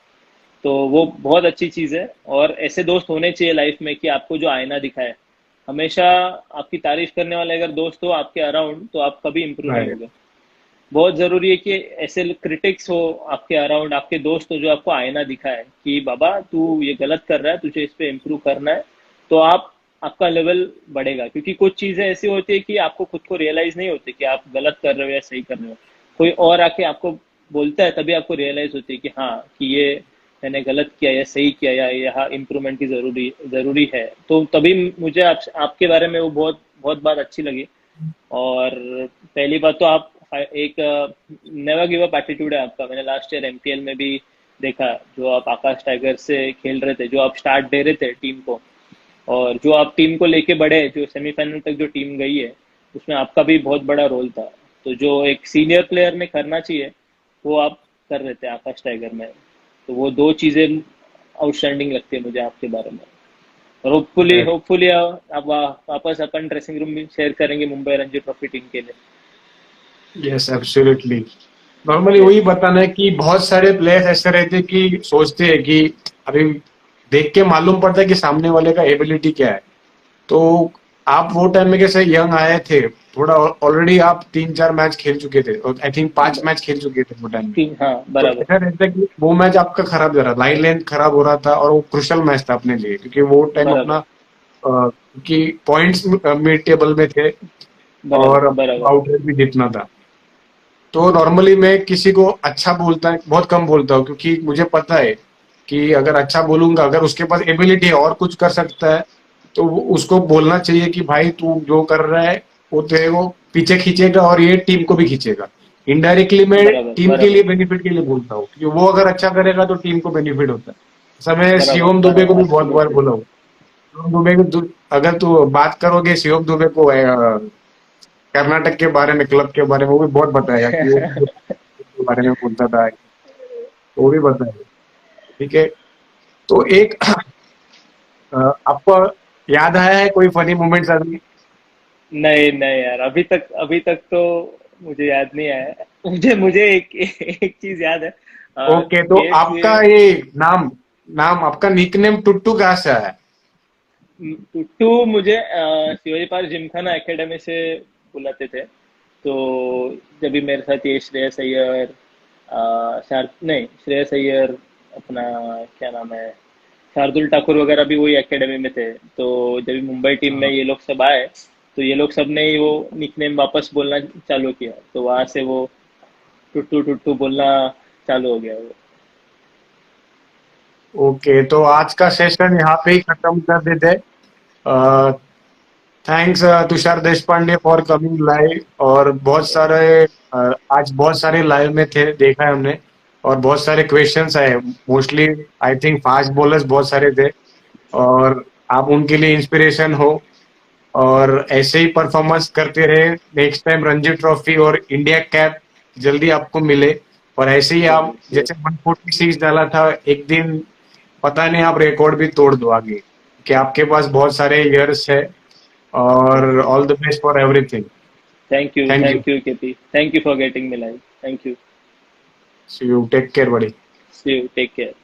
तो वो बहुत अच्छी चीज है। और ऐसे दोस्त होने चाहिए लाइफ में कि आपको जो आईना दिखाए, हमेशा आपकी तारीफ करने वाले अगर दोस्त हो आपके अराउंड, तो आप कभी इंप्रूव नहीं राइट, होगे। बहुत जरूरी है कि ऐसे क्रिटिक्स हो आपके अराउंड, आपके दोस्त हो जो आपको आईना दिखाए कि बाबा तू ये गलत कर रहा है, तुझे इस पे इम्प्रूव करना है, तो आपका लेवल बढ़ेगा। क्योंकि कुछ चीजें ऐसी होती है कि आपको खुद को रियलाइज नहीं होती कि आप गलत कर रहे हो या सही कर रहे हो, कोई और आके आपको बोलता है तभी आपको रियलाइज होती है कि हाँ कि ये मैंने गलत किया या सही किया या यहाँ इम्प्रूवमेंट की जरूरी है। तो तभी मुझे आपके बारे में वो बहुत बहुत बात अच्छी लगी। और पहली बात तो आप एक नेवर गिव अप एटीट्यूड है आपका। मैंने लास्ट ईयर एमपीएल में भी देखा, जो आप आकाश टाइगर से खेल रहे थे, जो आप स्टार्ट दे रहे थे टीम को, और जो आप टीम को लेके बढ़े, जो सेमीफाइनल तक जो टीम गई है, उसमें आपका भी बहुत बड़ा रोल था। तो जो एक सीनियर प्लेयर में करना चाहिए वो आप कर रहे थे आकाश टाइगर में। तो वो दो चीजें आउटस्टैंडिंग लगती है मुझे आपके बारे में। और होपफुली आप वापस अपन ड्रेसिंग रूम भी शेयर करेंगे मुंबई रणजी ट्रॉफी टीम के लिए। Yes absolutely. नॉर्मली वही बताना है कि बहुत सारे प्लेयर्स ऐसे रहते हैं कि सोचते हैं कि अभी देख के मालूम पड़ता है कि सामने वाले का एबिलिटी क्या है। तो आप वो टाइम में कैसे यंग आए थे, थोड़ा ऑलरेडी आप 3-4 मैच खेल चुके थे और आई थिंक 5 मैच खेल चुके थे वो टाइम में। हाँ तो बराबर। ऐसा रहता है कि वो मैच आपका खराब जा रहा, लाइन लेंथ खराब हो रहा था और वो क्रुशियल मैच था अपने लिए, क्योंकि वो टाइम बराबर अपना कि पॉइंट्स मिड टेबल में थे बराबर और बराबर आउटरेट भी जीतना था। तो नॉर्मली मैं किसी को अच्छा बोलता बहुत कम बोलता हूँ, क्योंकि मुझे पता है कि अगर अच्छा बोलूंगा, अगर उसके पास एबिलिटी है और कुछ कर सकता है, तो उसको बोलना चाहिए कि भाई तू जो कर रहा है वो तेरे को पीछे खींचेगा और ये टीम को भी खींचेगा। इनडायरेक्टली मैं बराबर टीम के बराबर लिए बेनिफिट के लिए बोलता हूँ, क्योंकि वो अगर अच्छा करेगा तो टीम को बेनिफिट होता है। ऐसा मैं बराबर शिवम दुबे को बराबर भी बहुत बार एब्सोल्युटली। बोला हूँ। शिवम दुबे को अगर तू बात करोगे शिवम दुबे को कर्नाटक के बारे में, क्लब के बारे में, वो भी बहुत बताया कि वो के बारे में बोलता था, वो भी बताया। ठीक है। तो एक आपको याद आया है कोई फनी मोमेंट्स अभी? नहीं नहीं यार, अभी तक तो मुझे याद नहीं आया। मुझे मुझे एक चीज याद है। ओके, तो केस आपका ये ये नाम नाम आपका निकनेम टुट्टू कहाँ से आया? टू मुझे शिवाजी पार्क जिमखाना एकेडमी से बुलाते थे। तो जब भी मेरे साथ ये श्रेयस अय्यर, नहीं श्रेयस अय्यर, अपना क्या नाम है, शार्दुल ठाकुर वगैरह भी वही एकेडमी में थे। तो जब भी मुंबई टीम में हाँ। ये लोग सब आए, तो ये लोग सब ने ही वो निकनेम वापस बोलना चालू किया, तो वहां से वो टुट्टू टुट्टू बोलना चालू हो गया वो। ओके, तो आज का सेशन यहाँ पे ही खत्म कर देते। Thanks Tushar Deshpande for coming live. और बहुत सारे आज बहुत सारे लाइव में थे, देखा है हमने, और बहुत सारे क्वेश्चंस आए। Mostly I think fast bowlers बहुत सारे थे, और आप उनके लिए इंस्पिरेशन हो। और ऐसे ही परफॉर्मेंस करते रहे, नेक्स्ट टाइम रणजी ट्रॉफी और इंडिया कैप जल्दी आपको मिले। और ऐसे ही आप श्योर। जैसे 146 डाला था एक दिन, पता नहीं आप रिकॉर्ड भी तोड़ दो आगे, कि आपके पास बहुत सारे इयर्स है। और all the best for everything. Thank you. Thank you KP, thank you for getting me live, thank you. See you, take care buddy. See you, take care.